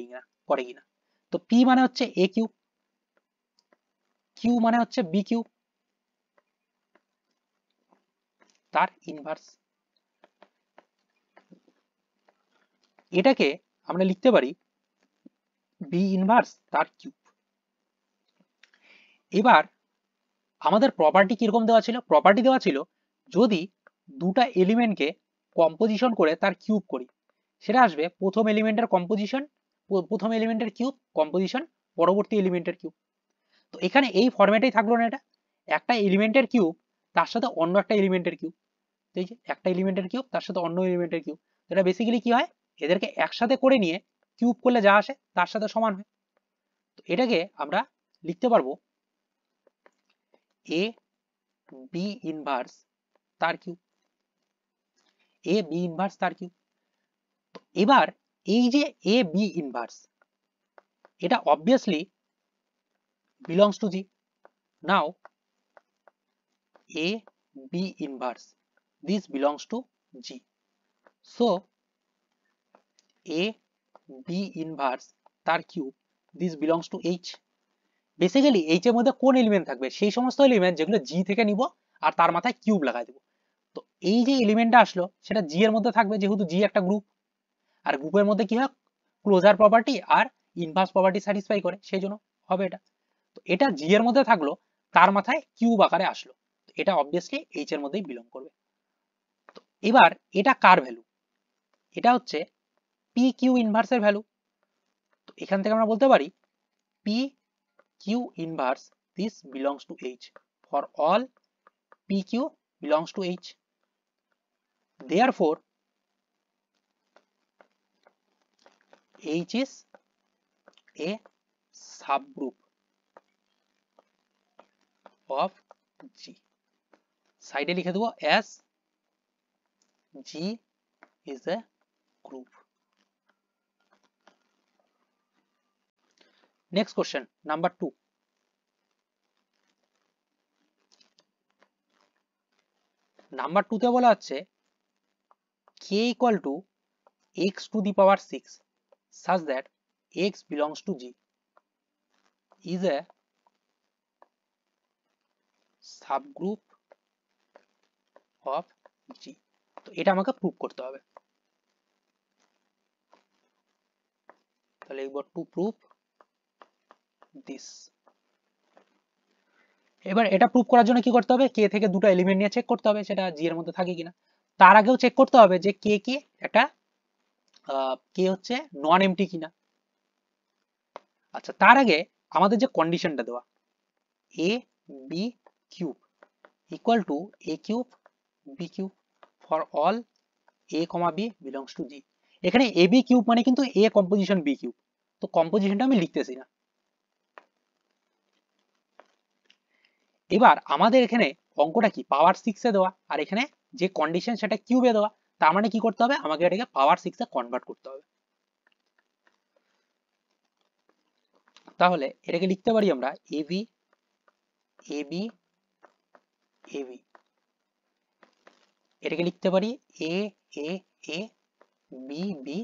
কিনা। তো পি মানে হচ্ছে এ কিউব, কিউ মানে হচ্ছে বি কিউব, তার ইনভার্স। এটাকে আমরা লিখতে পারি বি ইনভার্স তার কিউব। এবার আমাদের প্রপার্টি কিরকম দেওয়া ছিল, প্রপার্টি দেওয়া ছিল যদি দুটা এলিমেন্টকে কম্পোজিশন করে তার কিউব করি, সেটা আসবে প্রথম এলিমেন্টের কম্পোজিশন, প্রথম এলিমেন্টের কিউব কম্পোজিশন পরবর্তী এলিমেন্টের কিউব। তো এখানে এই ফরম্যাটেই থাকলো না, এটা একটা এলিমেন্টের কিউব তার সাথে অন্য একটা এলিমেন্টের কিউব, এই যে একটা এলিমেন্টের কিউব তার সাথে অন্য এলিমেন্টের কিউব। এটা বেসিক্যালি কি হয়, এদেরকে একসাথে করে নিয়ে কিউব করলে যা আসে তার সাথে সমান হয়। তো এটাকে আমরা লিখতে পারবো এ বি ইনভার্স তার কিউব, এ বি ইনভার্স তার কিউব। তো এবার এই যে এ বি ইনভার্স, এটা obviously belongs to G. Now a b inverse this belongs to G, so a b inverse তার cube this belongs to H. Basically H এর মধ্যে কোন এলিমেন্ট থাকবে, সেই সমস্ত এলিমেন্ট যেগুলো জি থেকে নিব আর তার মাথায় কিউব লাগাই দেবো। তো এই যে এলিমেন্টটা আসলো সেটা জি এর মধ্যে থাকবে, যেহেতু জি একটা গ্রুপ, আর গ্রুপের মধ্যে কি হয়, ক্লোজার প্রপার্টি আর ইনভার্স প্রপার্টি স্যাটিসফাই করে, সেই জন্য হবে এটা। তো এটা জি এর মধ্যে থাকলো, তার মাথায় কিউব আকারে আসলো, এটা অবভিয়াসলি এইচ এর মধ্যেই বিলং করবে। তো এবার এটা কার ভ্যালু, এটা হচ্ছে পি কিউ ইনভার্সের ভ্যালু। তো এখান থেকে আমরা বলতে পারি P Q inverse this belongs to H for all P Q belongs to H. Therefore H is a subgroup of G. সাইডে লিখে দেবো as G is a group. Next question, number 2. Number 2 তে বলা হচ্ছে k equal to x to the power 6 such that x belongs to G is a subgroup of G। তো এটা আমাকে প্রুভ করতে হবে, তাহলে লিখব টু প্রুভ দিস। এবার এটা প্রুভ করার জন্য কি করতে হবে, কে থেকে দুটো এলিমেন্ট নিয়ে চেক করতে হবে সেটা জি এর মধ্যে থাকে কিনা। তার আগেও চেক করতে হবে যে কে কে একটা কে হচ্ছে নন এমটি কিনা। আচ্ছা, তার আগে আমাদের যে কন্ডিশনটা দেওয়া a b cube equal to a cube b cube for all A comma B belongs to G. এখানে এ বি কিউব মানে কিন্তু এ কম্পোজিশন বি কিউব, তো কম্পোজিশনটা আমি লিখতেছি না। এবার আমাদের এখানে অঙ্কটা কি পাওয়ার 6 এ দেওয়া, আর এখানে যে কন্ডিশন সেটা কিউবে দেওয়া, তার মানে কি করতে হবে, আমাকে এটাকে পাওয়ার 6 এ কনভার্ট করতে হবে। তাহলে এটাকে লিখতে পারি আমরা এবি এবি এবি, এটাকে লিখতে পারি এ এ এ বি বি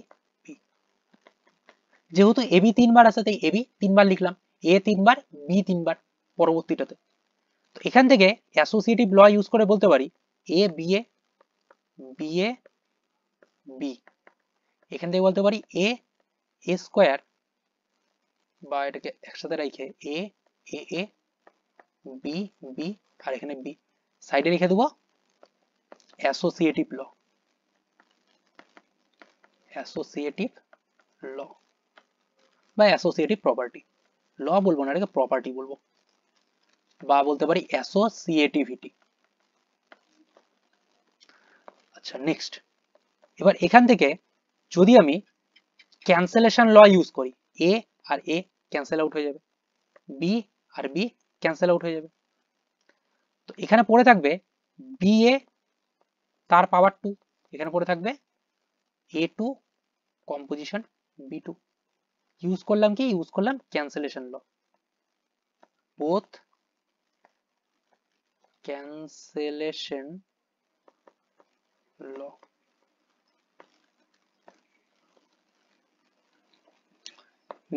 বি। যেহেতু এবি 3 বার আছে তাই এবি 3 বার লিখলাম, এ 3 বার বি 3 বার পরবর্তীটাতে। তো এখান থেকে অ্যাসোসিয়েটিভ ল ইউজ করে বলতে পারি A B A B A B, এখান থেকে বলতে পারি এ এ স্কয়ার, বা এটাকে একসাথে রেখে এ এ এ বি বি, আর এখানে বি সাইডে রেখে দেবো অ্যাসোসিয়েটিভ ল, অ্যাসোসিয়েটিভ ল বা অ্যাসোসিয়েটিভ প্রপার্টি। ল বলবো না, এটাকে প্রপার্টি বলবো, বা বলতে পারি অ্যাসোসিয়েটিভিটি। আচ্ছা নেক্সট, এবার এখান থেকে যদি আমি ক্যান্সেলেশন ল ইউজ করি, এ আর এ ক্যান্সেল আউট হয়ে যাবে, বি আর বি ক্যান্সেল আউট হয়ে যাবে। তো এখানে পড়ে থাকবে বি এ তার পাওয়ার 2, এখানে পড়ে থাকবে A two composition B two. Use করলাম কি, ইউজ করলাম cancellation law, both cancellation law.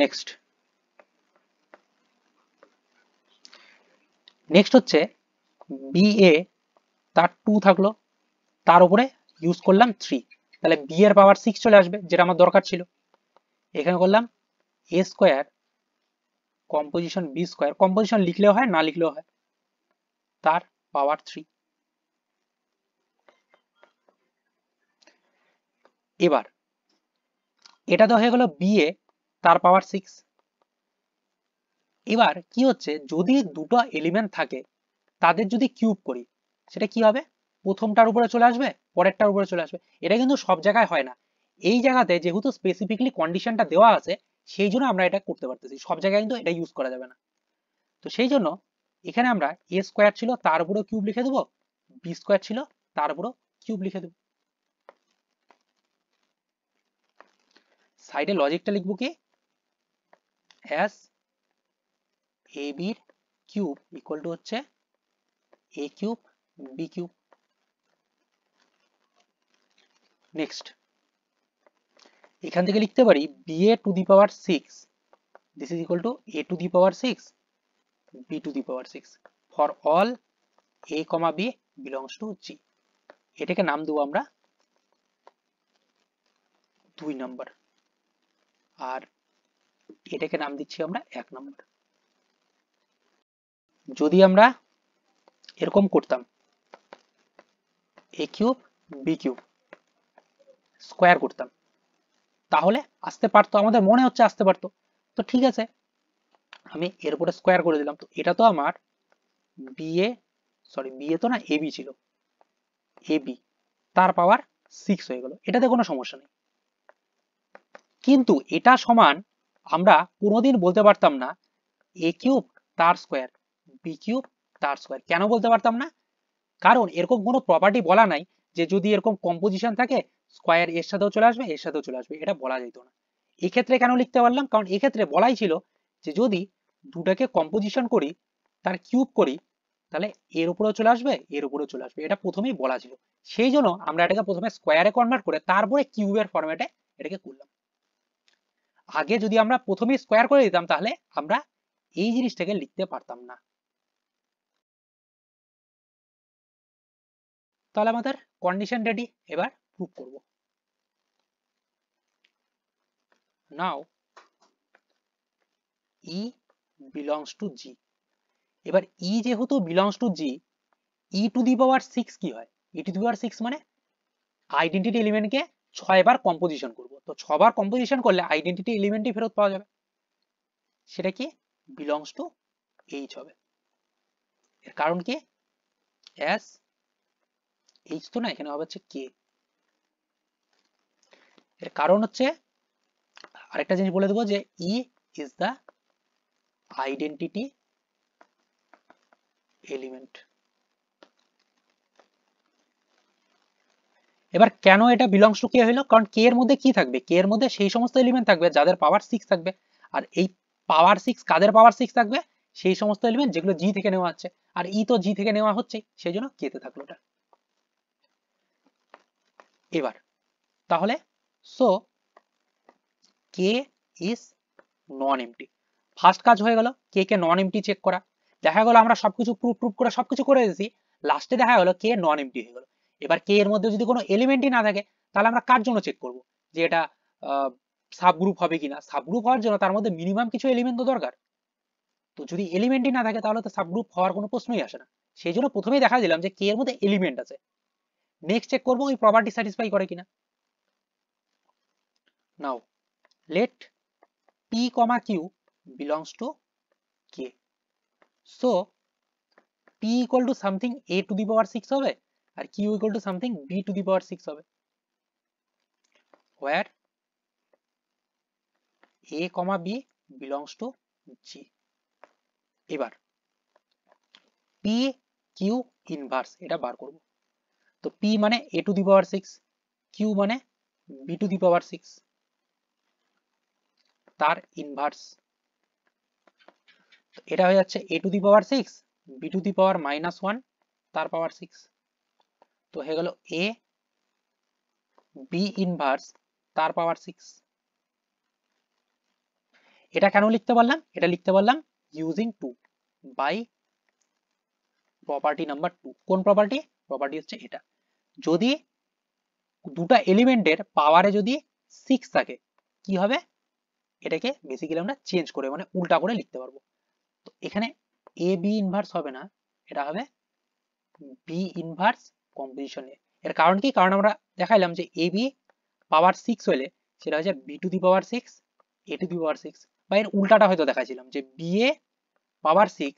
Next হচ্ছে বি এ তার 2 থাকলো, তার উপরে ইউজ করলাম 3, তাহলে বি এর পাওয়ার 6 চলে আসবে, যেটা আমার দরকার ছিল। এখানে করলাম a square composition b square, composition লিখলেও হয় না লিখলেও হয়, তার পাওয়ার 3। এবার এটা তো হয়ে গেল বি এ তার পাওয়ার 6। এবার কি হচ্ছে, যদি দুটো এলিমেন্ট থাকে তাদের যদি কিউব করি সেটা কি হবে, প্রথমটার উপরে চলে আসবে পরেরটার উপরে চলে আসবে। এটা কিন্তু সব জায়গায় হয় না, এই জায়গাতে যেহেতু স্পেসিফিকলি কন্ডিশনটা দেওয়া আছে সেই জন্য আমরা এটা করতে পারতেছি, সব জায়গায় কিন্তু এটা ইউজ করা যাবে না। তো সেই জন্য এখানে আমরা এ স্কয়ার ছিল তার উপরে কিউব লিখে দেবো, বি স্কয়ার ছিল তার উপরে কিউব লিখে দেবো। সাইডে লজিকটা লিখবো কি, অ্যাস এ বির কিউব ইকুয়াল টু হচ্ছে a cube b cube. Next এখান থেকে লিখতে পারি b a to the power 6 this is equal to a to the power 6 b to the power 6 for all A comma B belongs to G. এটাকে নাম দেবো আমরা 2 নম্বর, আর এটাকে নাম দিচ্ছি আমরা 1 নম্বর। যদি আমরা এরকম করতাম এ কিউব বি কিউব স্কয়ার করতাম তাহলে আসতে পারতো, আমাদের মনে হচ্ছে আসতে পারতো। তো ঠিক আছে, আমি এর উপরে স্কয়ার করে দিলাম, তো এটা তো আমার বি এ তো না এ বি ছিল, এ বি তার পাওয়ার 6 হয়ে গেল, এটাতে কোনো সমস্যা নেই। কিন্তু এটা সমান আমরা কোনোদিন বলতে পারতাম না এ কিউব তার স্কয়ার বি কিউব তার স্কয়ার। কেন বলতে পারতাম না, কারণ এরকম কোনো প্রপার্টি বলা নাই যে যদি এরকম কম্পোজিশন থাকে স্কয়ার এর সাথেও চলে আসবে এর সাথেও চলে আসবে, এটা বলা যেত না। এক্ষেত্রে কেন লিখতে পারলাম, কারণ এক্ষেত্রে বলাই ছিল যে যদি দুটাকে কম্পোজিশন করি তার কিউব করি তাহলে এর উপরেও চলে আসবে, এর উপরেও চলে আসবে, এটা প্রথমেই বলা ছিল। সেই জন্য আমরা এটাকে প্রথমে স্কোয়ারে কনভার্ট করে তারপরে কিউবের ফরম্যাটে এটাকে করলাম। আগে যদি আমরা প্রথমেই স্কোয়ার করে দিতাম তাহলে আমরা এই জিনিসটাকে লিখতে পারতাম না। তাহলে আমাদের কন্ডিশন রেডি, এবার প্রুফ করব। Now e belongs to G. এবার ই যেহেতু belongs to G, e to the power 6 কি হয়? ই টু দি পাওয়ার 6 মানে আইডেন্টিটি এলিমেন্টকে 6 বার কম্পোজিশন করব। তো 6 বার কম্পোজিশন করলে আইডেন্টিটি এলিমেন্টই ফেরত পাওয়া যাবে, সেটা কি বিলংস টু এইচ হবে। এর কারণ কি? এস এইচ তো না, এখানে হবে হচ্ছে কে। এর কারণ হচ্ছে আরেকটা জিনিস বলে দেবো যে ই ইজ দ্য আইডেন্টিটি এলিমেন্ট। এবার কেন এটা বিলংস টু কে হলো? কারণ কে এর মধ্যে কি থাকবে? কে এর মধ্যে সেই সমস্ত এলিমেন্ট থাকবে যাদের পাওয়ার 6 থাকবে, আর এই পাওয়ার 6 কাদের পাওয়ার 6 থাকবে? সেই সমস্ত এলিমেন্ট যেগুলো জি থেকে নেওয়া হচ্ছে, আর ই তো জি থেকে নেওয়া হচ্ছে, সেই জন্য কে তে থাকলো এটা। এবার তাহলে so K is non MT. First কাজ হয়ে গেল কে কে নন এমটি চেক করা। দেখা গেল আমরা সবকিছু প্রুফ করে সবকিছু করে দিয়েছি, লাস্টে দেখা গেল কে নন এমটি হয়ে গেল। এবার কে এর মধ্যে যদি কোনো এলিমেন্টই না থাকে তাহলে আমরা কার জন্য চেক করব যে এটা সাবগ্রুপ হবে কিনা? সাবগ্রুপ হওয়ার জন্য তার মধ্যে মিনিমাম কিছু এলিমেন্ট তো দরকার। তো যদি এলিমেন্টই না থাকে তাহলে তো সাবগ্রুপ হওয়ার কোনো প্রশ্নই আসে না। সেই জন্য প্রথমেই দেখা দিলাম যে কে এর মধ্যে এলিমেন্ট আছে। নেক্সট চেক করবো ওই প্রপার্টি স্যাটিসফাই করে কিনা। নাও late p, q belongs to k. So p equal to something a to the power 6 হবে, আর q equal to something b to the power 6 হবে, where a, b belongs to g. এবার p q ইনভার্স এটা বার করব। তো p মানে a to the power 6, q মানে b to the power 6, তার ইনভার্স। এটা হয়ে যাচ্ছে a to the power 6, b to the power -1 তার পাওয়ার 6। তো হয়ে গেল a b ইনভার্স তার পাওয়ার 6। এটা কেন লিখতে পারলাম? এটা লিখতে পারলাম ইউজিং 2 বাই প্রপার্টি নাম্বার 2। কোন প্রপার্টি? প্রপার্টি হচ্ছে এটা, যদি দুটো এলিমেন্টের পাওয়ারে যদি 6 থাকে কি হবে? এটাকে বেসিক্যালি আমরা চেঞ্জ করে মানে উল্টা করে লিখতে পারবো। তো এখানে এ বি ইনভার্স হবে না, এটা হবে বি ইনভার্স কম্পোজিশন এ। এর কারণ কি? কারণ আমরা দেখাইলাম যে এ বি পাওয়ার 6 হলে সেটা হচ্ছে b to the power 6 a to the power 6, বা এর উল্টাটা হয়তো দেখাইছিলাম যে বি এ পাওয়ার 6,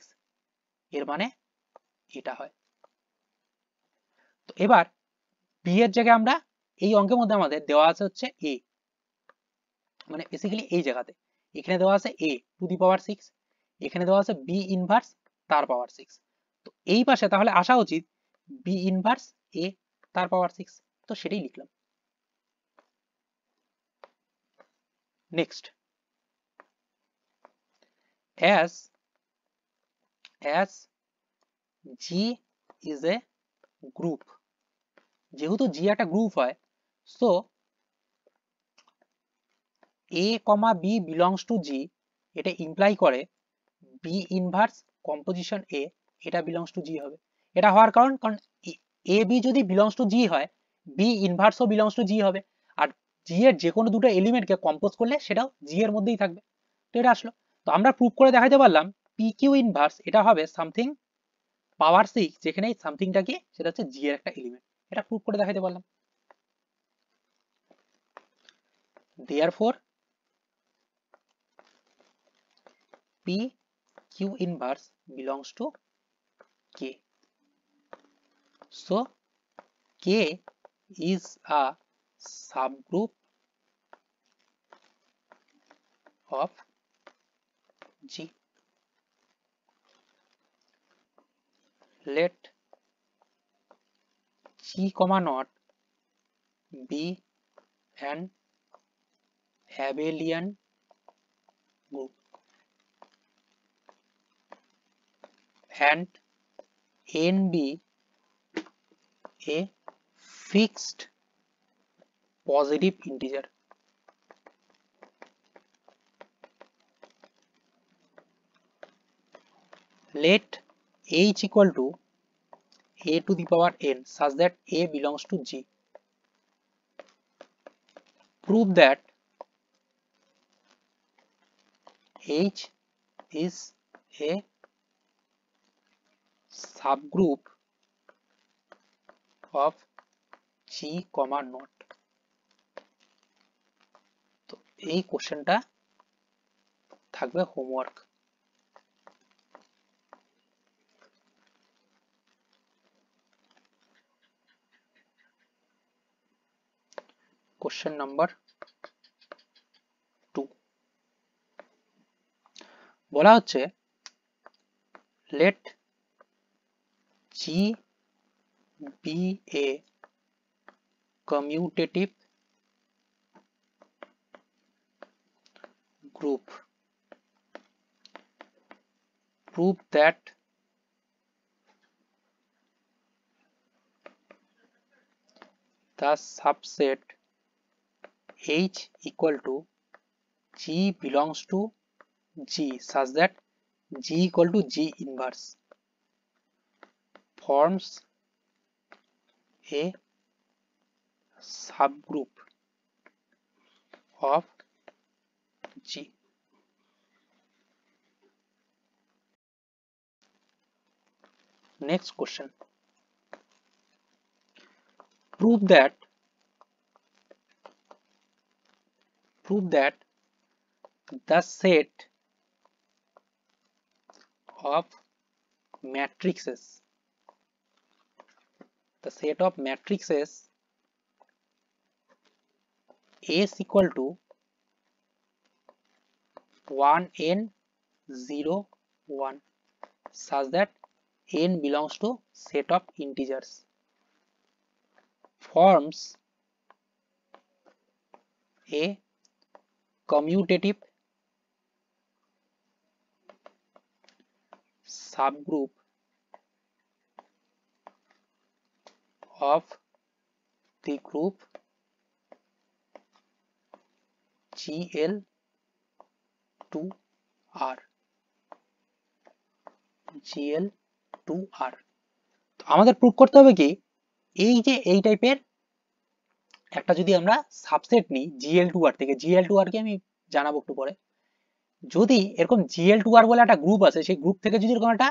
এর মানে এটা হয়। তো এবার বি এর জায়গায় আমরা এই অঙ্কের মধ্যে আমাদের দেওয়া আছে হচ্ছে এ, মানে বেসিক্যালি এই জায়গাতে এখানে দেওয়া আছে এ টু দি পাওয়ার 6, এখানে দেওয়া আছে বি ইনভার্স তার পাওয়ার 6। তো এই পাশে তাহলে আসা উচিত বি ইনভার্স এ তার পাওয়ার 6, তো সেটাই লিখলাম। Next as G is a group, যেহেতু G একটা গ্রুপ হয়, so A, B belongs to G এটা ইমপ্লাই করে B ইনভার্স কম্পোজিশন A এটা belongs to G হবে। এটা হওয়ার কারণ A B যদি belongs to G হয়, B ইনভার্সও belongs to G হবে, আর G এর যে কোনো দুটো এলিমেন্টকে কম্পোজ করলে সেটাও G এর মধ্যেই থাকবে। তো এটা আসলো। তো আমরা প্রুফ করে দেখাতে পারলাম PQ ইনভার্স এটা হবে সামথিং পাওয়ার 6, যেখানে এই সামথিংটা কি? সেটা হচ্ছে G এর একটা এলিমেন্ট। এটা প্রুফ করে দেখাতে পারলাম। Therefore PQ inverse belongs to K. So K is a subgroup of G. Let G, not be an abelian group and n be a fixed positive integer. Let h equal to a to the power n such that a belongs to G. Prove that h is a subgroup of G, not. তো এই কোশ্চেনটা থাকবে হোমওয়ার্ক। কোশ্চেন নাম্বার 2 বলা হচ্ছে let G be a commutative group. Prove that the subset H equal to G belongs to G such that G equal to G inverse forms a subgroup of G. Next question. Prove that the set of matrices S equal to 1n 0 1 such that n belongs to set of integers forms a commutative subgroup of the group GL2R. GL2R তো আমাদের প্রুভ করতে হবে কি এই যে এই টাইপের একটা যদি আমরা সাবসেট নিই GL2R থেকে, GL2R কে আমি জানাবো একটু পরে, যদি এরকম GL2R বলে একটা গ্রুপ আছে সেই গ্রুপ থেকে যদি এরকম একটা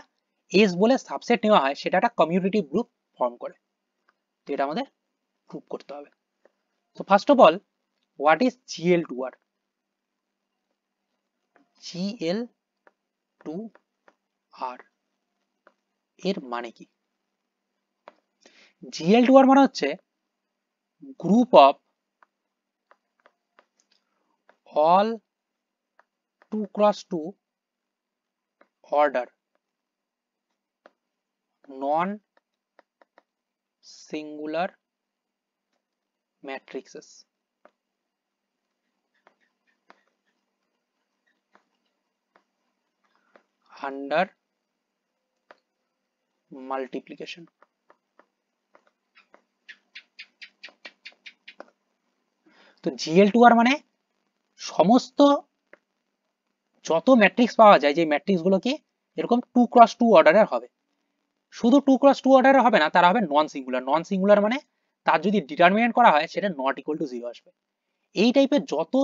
S বলে সাবসেট নেওয়া হয় সেটা একটা কমিউটেটিভ গ্রুপ ফর্ম করে। তো এটা আমাদের প্রুভ করতে হবে। তো first of all what is GL2R? GL2R এর মানে কি? GL2R মানে হচ্ছে group of all 2x2 order non singular matrices under multiplication. তো GL2R মানে সমস্ত যত ম্যাট্রিক্স পাওয়া যায় যে ম্যাট্রিক্স গুলো কি এরকম 2x2 অর্ডারের হবে। শুধু 2x2 অর্ডারের হবে না, তারা হবে নন সিঙ্গুলার। নন সিঙ্গুলার মানে তার যদি ডিটারমিনেন্ট করা হয় সেটা নট ইকুয়াল টু 0 আসবে। এই টাইপের যত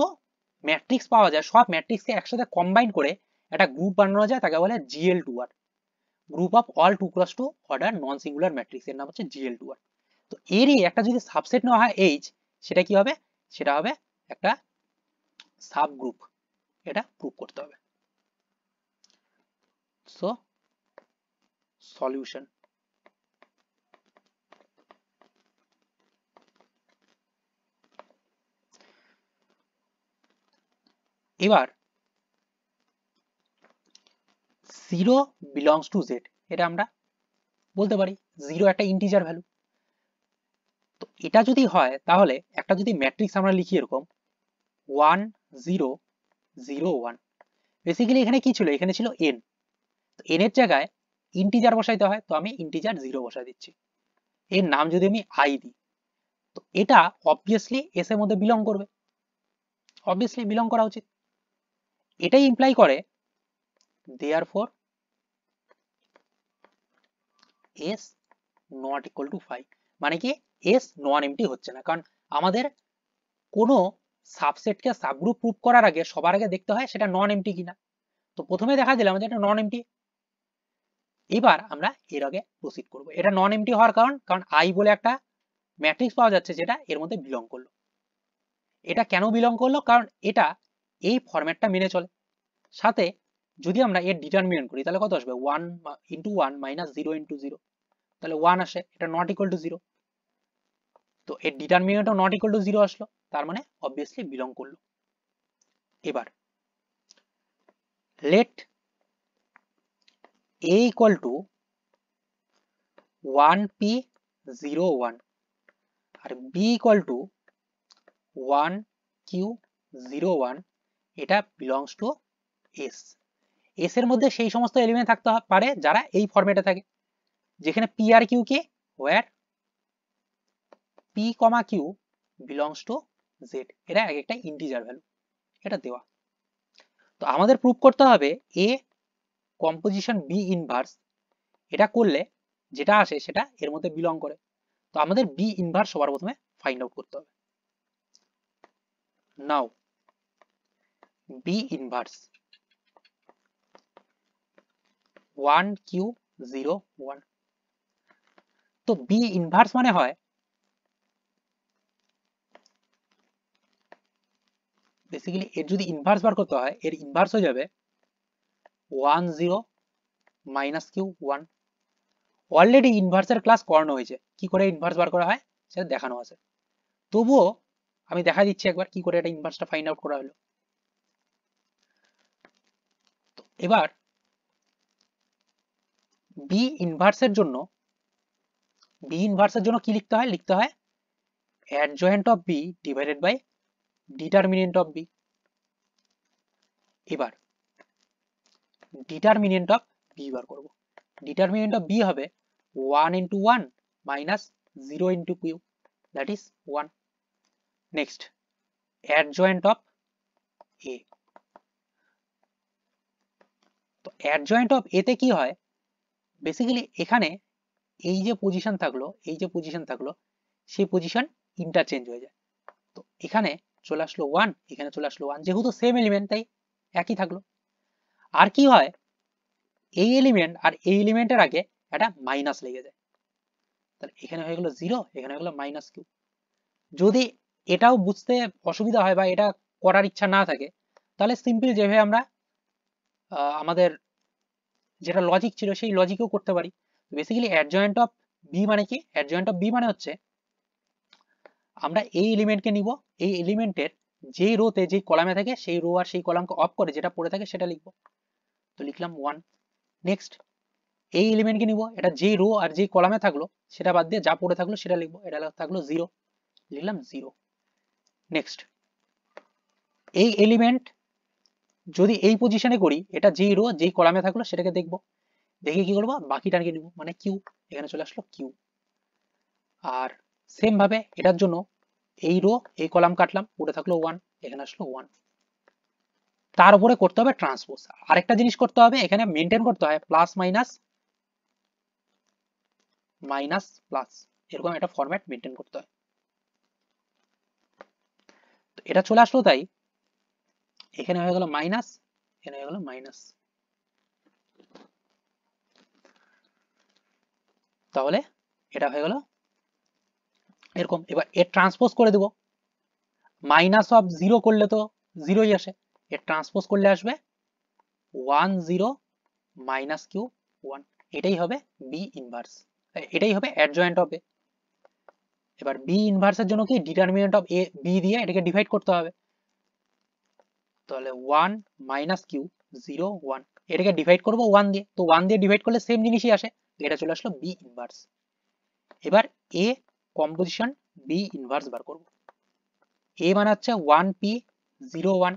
ম্যাট্রিক্স পাওয়া যায় সব ম্যাট্রিক্সকে একসাথে কম্বাইন করে একটা গ্রুপ বানানো যায়, তাকে বলে GL2R, group of all 2x2 order non singular matrix, এর নাম হচ্ছে GL2R। তো এরই একটা যদি সাবসেট নেওয়া হয় H, সেটা কি হবে? সেটা হবে একটা সাবগ্রুপ। এটা প্রুভ করতে হবে। সো সলিউশন, এবার 0 বিলংস টু Z, এটা আমরা বলতে পারি 0 একটা ইন্টিজার ভ্যালু। তো এটা যদি হয় তাহলে একটা যদি ম্যাট্রিক্স আমরা লিখি এরকম 1 0 0 1, বেসিক্যালি এখানে কি ছিল? এখানে ছিল n। তো n এর জায়গায় ইন্টিজার বসাইতে হয়, তো আমি ইন্টিজার 0 বসাই দিচ্ছি। এর নাম যদি আমি আই দিই, তো এটা অবভিয়াসলি এস এর মধ্যে বিলং করবে, অবভিয়াসলি বিলং করা উচিত। এটাই ইমপ্লাই করে therefore S not equal to 5, মানে কি এস নন এমটি হচ্ছে না। কারণ আমাদের কোনো সাবসেটকে সাবগ্রুপ প্রুফ করার আগে সবার আগে দেখতে হয় সেটা নন এমটি কিনা। তো প্রথমে দেখা দিলাম যে এটা নন এমটি। এবার আমরা এর আগে প্রসিড করব। এটা নন এমটি হওয়ার কারণ আই বলে একটা ম্যাট্রিক্স পাওয়া যাচ্ছে যেটা এর মধ্যে বিলং করলো। এটা কেন বিলং করলো? কারণ এটা এই ফরম্যাটটা মেনে চলে। সাথে যদি আমরা এর ডিটারমিনেন্ট করি তাহলে কত আসবে? 1 ইন্টু 1 মাইনাস 0 ইন্টু 0, তাহলে 1 আসে। এটা নট ইকুয়াল টু 0, তো এর ডিটারমিনেন্টও নট ইকুয়াল টু 0 আসলো, তার মানে অবভিয়াসলি বিলং করলো। এবার let a equal to 1p01 আর b ইকুয়াল টু 1q01, এটা বিলংস টু s। s এর মধ্যে সেই সমস্ত এলিমেন্ট থাকতে পারে যারা এই ফরম্যাটে থাকে, যেখানে p R q K where p, q belongs to z, এরা এক একটা ইন্টিজার ভ্যালু, এটা দেওয়া। তো আমাদের প্রুফ করতে হবে a কম্পোজিশন b ইনভার্স, এটা করলে যেটা আসে সেটা এর মধ্যে বিলং করে। তো আমাদের b ইনভার্স সবার প্রথমে ফাইন্ড আউট করতে হবে। নাও b ইনভার্স 1q01, তো b ইনভার্স মানে হয় বেসিক্যালি এর যদি ইনভার্স বার করতে হয় এর ইনভার্স হয়ে যাবে 10 মাইনাস q1। অলরেডি ইনভার্সের ক্লাস করানো হয়েছে, কি করে ইনভার্স বার করা হয় সেটা দেখানো আছে। তবুও আমি দেখা দিচ্ছি একবার কি করে এটা ইনভার্সটা ফাইন্ড আউট করা হলো। তো এবার বি ইনভার্সের জন্য কি লিখতে হয়? লিখতে হয় adjoint of B divided by determinant of B. এবার ডিটারমিনেন্ট অফ বি বার করব। ডিটারমিনেন্ট অফ বি হবে 1 into 1 minus 0 into q, that is 1। Next adjoint of A. তো অ্যাডজয়েন্ট অফ এতে কি হয়? বেসিক্যালি এখানে এই যে পজিশন থাকলো সেই পজিশন ইন্টারচেঞ্জ হয়ে যায়। তো এখানে চলে আসলো 1, এখানে চলে আসলো 1, যেহেতু সেম এলিমেন্ট তাই একই থাকলো। আর কি হয়, এই এলিমেন্ট আর এই এলিমেন্টের আগে একটা মাইনাস লেগে যায়, তাহলে এখানে হয়ে গেল 0, এখানে হয়ে গেল মাইনাস কিউ। যদি এটাও বুঝতে অসুবিধা হয় বা এটা করার ইচ্ছা না থাকে তাহলে সিম্পল যেভাবে আমরা আমাদের যেটা লজিক ছিল সেই লজিকেও করতে পারি। বেসিক্যালি অ্যাডজয়েন্ট অফ বি মানে কি? অ্যাডজয়েন্ট অফ বি মানে হচ্ছে আমরা এই এলিমেন্টকে নিব, এই এলিমেন্টের যেই রোতে যেই কলামে থাকে সেই রো আর সেই কলামকে অফ করে যেটা পড়ে থাকে সেটা লিখবো। তো লিখলাম 1। নেক্সট এই এলিমেন্টকে নিব, এটা যেই রো আর যেই কলামে থাকলো সেটা বাদ দিয়ে যা পড়ে থাকলো সেটা লিখবো, এটা থাকলো 0, লিখলাম 0। নেক্সট এই এলিমেন্ট যদি এই পজিশনে করি, এটা যেই রো যেই কলামে থাকলো সেটাকে দেখবো, দেখে কি করবো? বাকিটাকে নিব, মানে কিউ, এখানে চলে আসলো কিউ। আর সেম ভাবে এটার জন্য এই রো এই কলাম কাটলাম, পড়ে থাকলো 1, এখানে আসলো 1। তার উপরে করতে হবে ট্রান্সপোজ। আরেকটা জিনিস করতে হবে, এখানে মেনটেন করতে হয় প্লাস মাইনাস মাইনাস প্লাস, এরকম একটা ফরম্যাট মেনটেন করতে হয়। তো এটা চলে আসলো, তাই এখানে হয়ে গেল মাইনাস, এখানে হয়ে গেল মাইনাস। তাহলে এটা হয়ে গেল এরকম। এবার এর ট্রান্সপোজ করে দেব, মাইনাস অফ 0 করলে তো 0ই আসে, এর ট্রান্সপোজ করলে আসবে 1 0 মাইনাস কিউ 1, এটাই হবে বি ইনভার্স, এটাই হবে অ্যাডজয়েন্ট অফ এ। এবার বি ইনভার্সের জন্য কি? ডিটারমিনেন্ট অফ এ বি দিয়ে এটাকে ডিভাইড করতে হবে, তাহলে 1 মাইনাস কিউ 0 1, এটাকে ডিভাইড করব 1 দিয়ে, তো 1 দিয়ে ডিভাইড করলে সেম জিনিসই আসে, এটা চলে আসলো বি ইনভার্স। এবার এ কম্পোজিশন বি ইনভার্স বার করব। এ মানে হচ্ছে 1p01,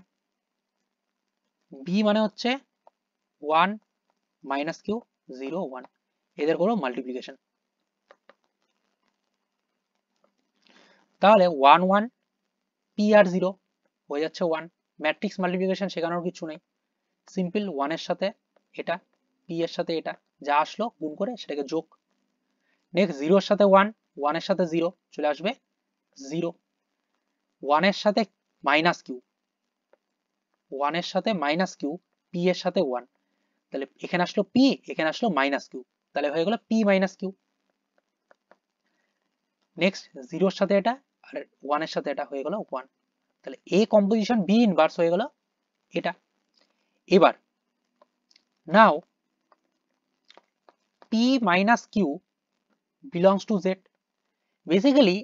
বি মানে হচ্ছে 1 মাইনাস কিউ 0 1 এদের করো মাল্টিপ্লিকেশন। তাহলে 1 1 p আর 0 হয়ে যাচ্ছে 1, ম্যাট্রিক্স মাল্টিপ্লিকেশন শেখানোর কিছু নেই, সিম্পল 1 এর সাথে এটা, p এর সাথে এটা, যা আসলো গুণ করে সেটাকে যোগ। নেক্সট 0 এর সাথে 1, 1 এর সাথে 0 চলে আসবে 0, 1 এর সাথে মাইনাস কিউ, 1 এর সাথে মাইনাস কিউ, p এর সাথে 1, তাহলে এখানে আসলো p, এখানে আসলো মাইনাস কিউ, তাহলে হয়ে গেল p মাইনাস কিউ। নেক্সট 0 এর সাথে এটা আর 1 এর সাথে এটা হয়ে গেল 1, তাহলে a কম্পোজিশন b ইনভার্স হয়ে গেল এটা। এবার now p minus Q belongs to z, basically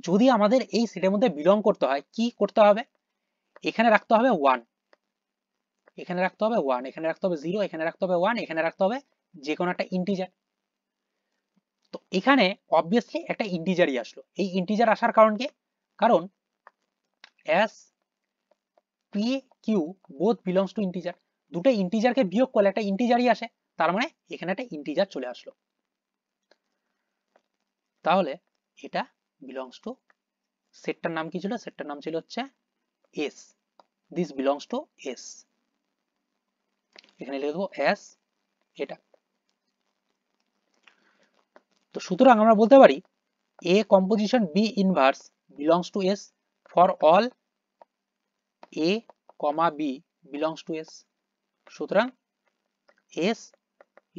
যদি আমাদের এই সেটের মধ্যে বিলং করতে হয় কি করতে হবে, এখানে রাখতে হবে 1, এখানে রাখতে হবে 1, এখানে রাখতে হবে 0, এখানে রাখতে হবে 1, এখানে রাখতে হবে যে কোনো একটা ইন্টিজার। তো এখানে অবভিয়াসলি একটা ইন্টিজারই আসলো, এই ইন্টিজার আসার কারণ কি, কারণ as p q both belongs to integer, দুটো ইন্টিজারকে বিয়োগ করলে একটা ইন্টিজারই আসে, তার মানে এখানে একটা ইন্টিজার চলে আসলো, তাহলে এটা বিলংস টু, সেটটার নাম কি ছিল, সেটটার নাম ছিল হচ্ছে s, this belongs two s, এখানে লিখে দেবো s এটা। তো সুতরাং আমরা বলতে পারি a composition b inverse belongs to s for all a comma b belongs to s, সুতরাং s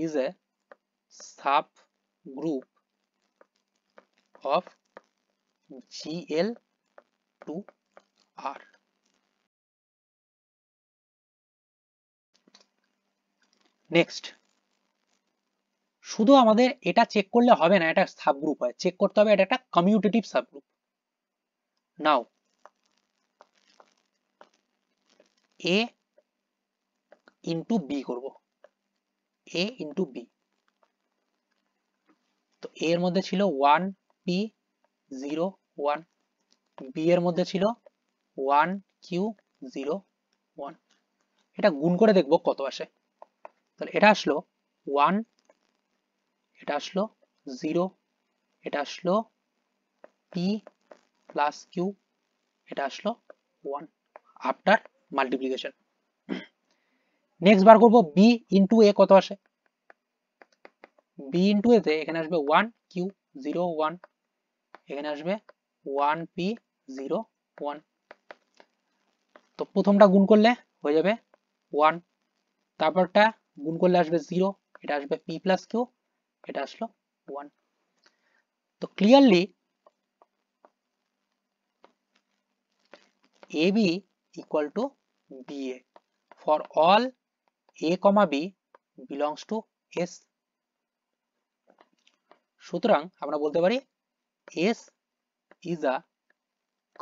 is a subgroup of GL to R. Next, শুধু আমাদের এটা চেক করলে হবে না এটা সাবগ্রুপ হয়, চেক করতে হবে এটা একটা commutative subgroup. Now a into B করব, a ইন্টু বি, তো a এর মধ্যে ছিল 1 p 0 1, b এর মধ্যে ছিল 1 q 0 1, এটা গুণ করে দেখব কত আসে, তাহলে এটা আসলো 1, এটা আসলো 0, এটা আসলো p প্লাস q, এটা আসলো 1 আফটার মাল্টিপ্লিকেশন। নেক্সট বার করব b ইন্টু a কত আসে, b ইন্টু a তে এখানে আসবে 1 q 0 1, এখানে আসবে 1 p 0 1, তো প্রথমটা গুণ করলে হয়ে যাবে 1, তারপরটা গুণ করলে আসবে 0, এটা আসবে p প্লাস q, এটা আসলো 1। তো clearly ab equal to ba for all a comma b belongs to s, সুতরাং আমরা বলতে পারি s is a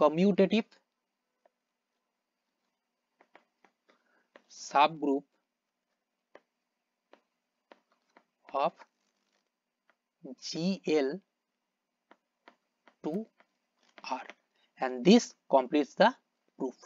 commutative subgroup of GL to R and this completes the proof.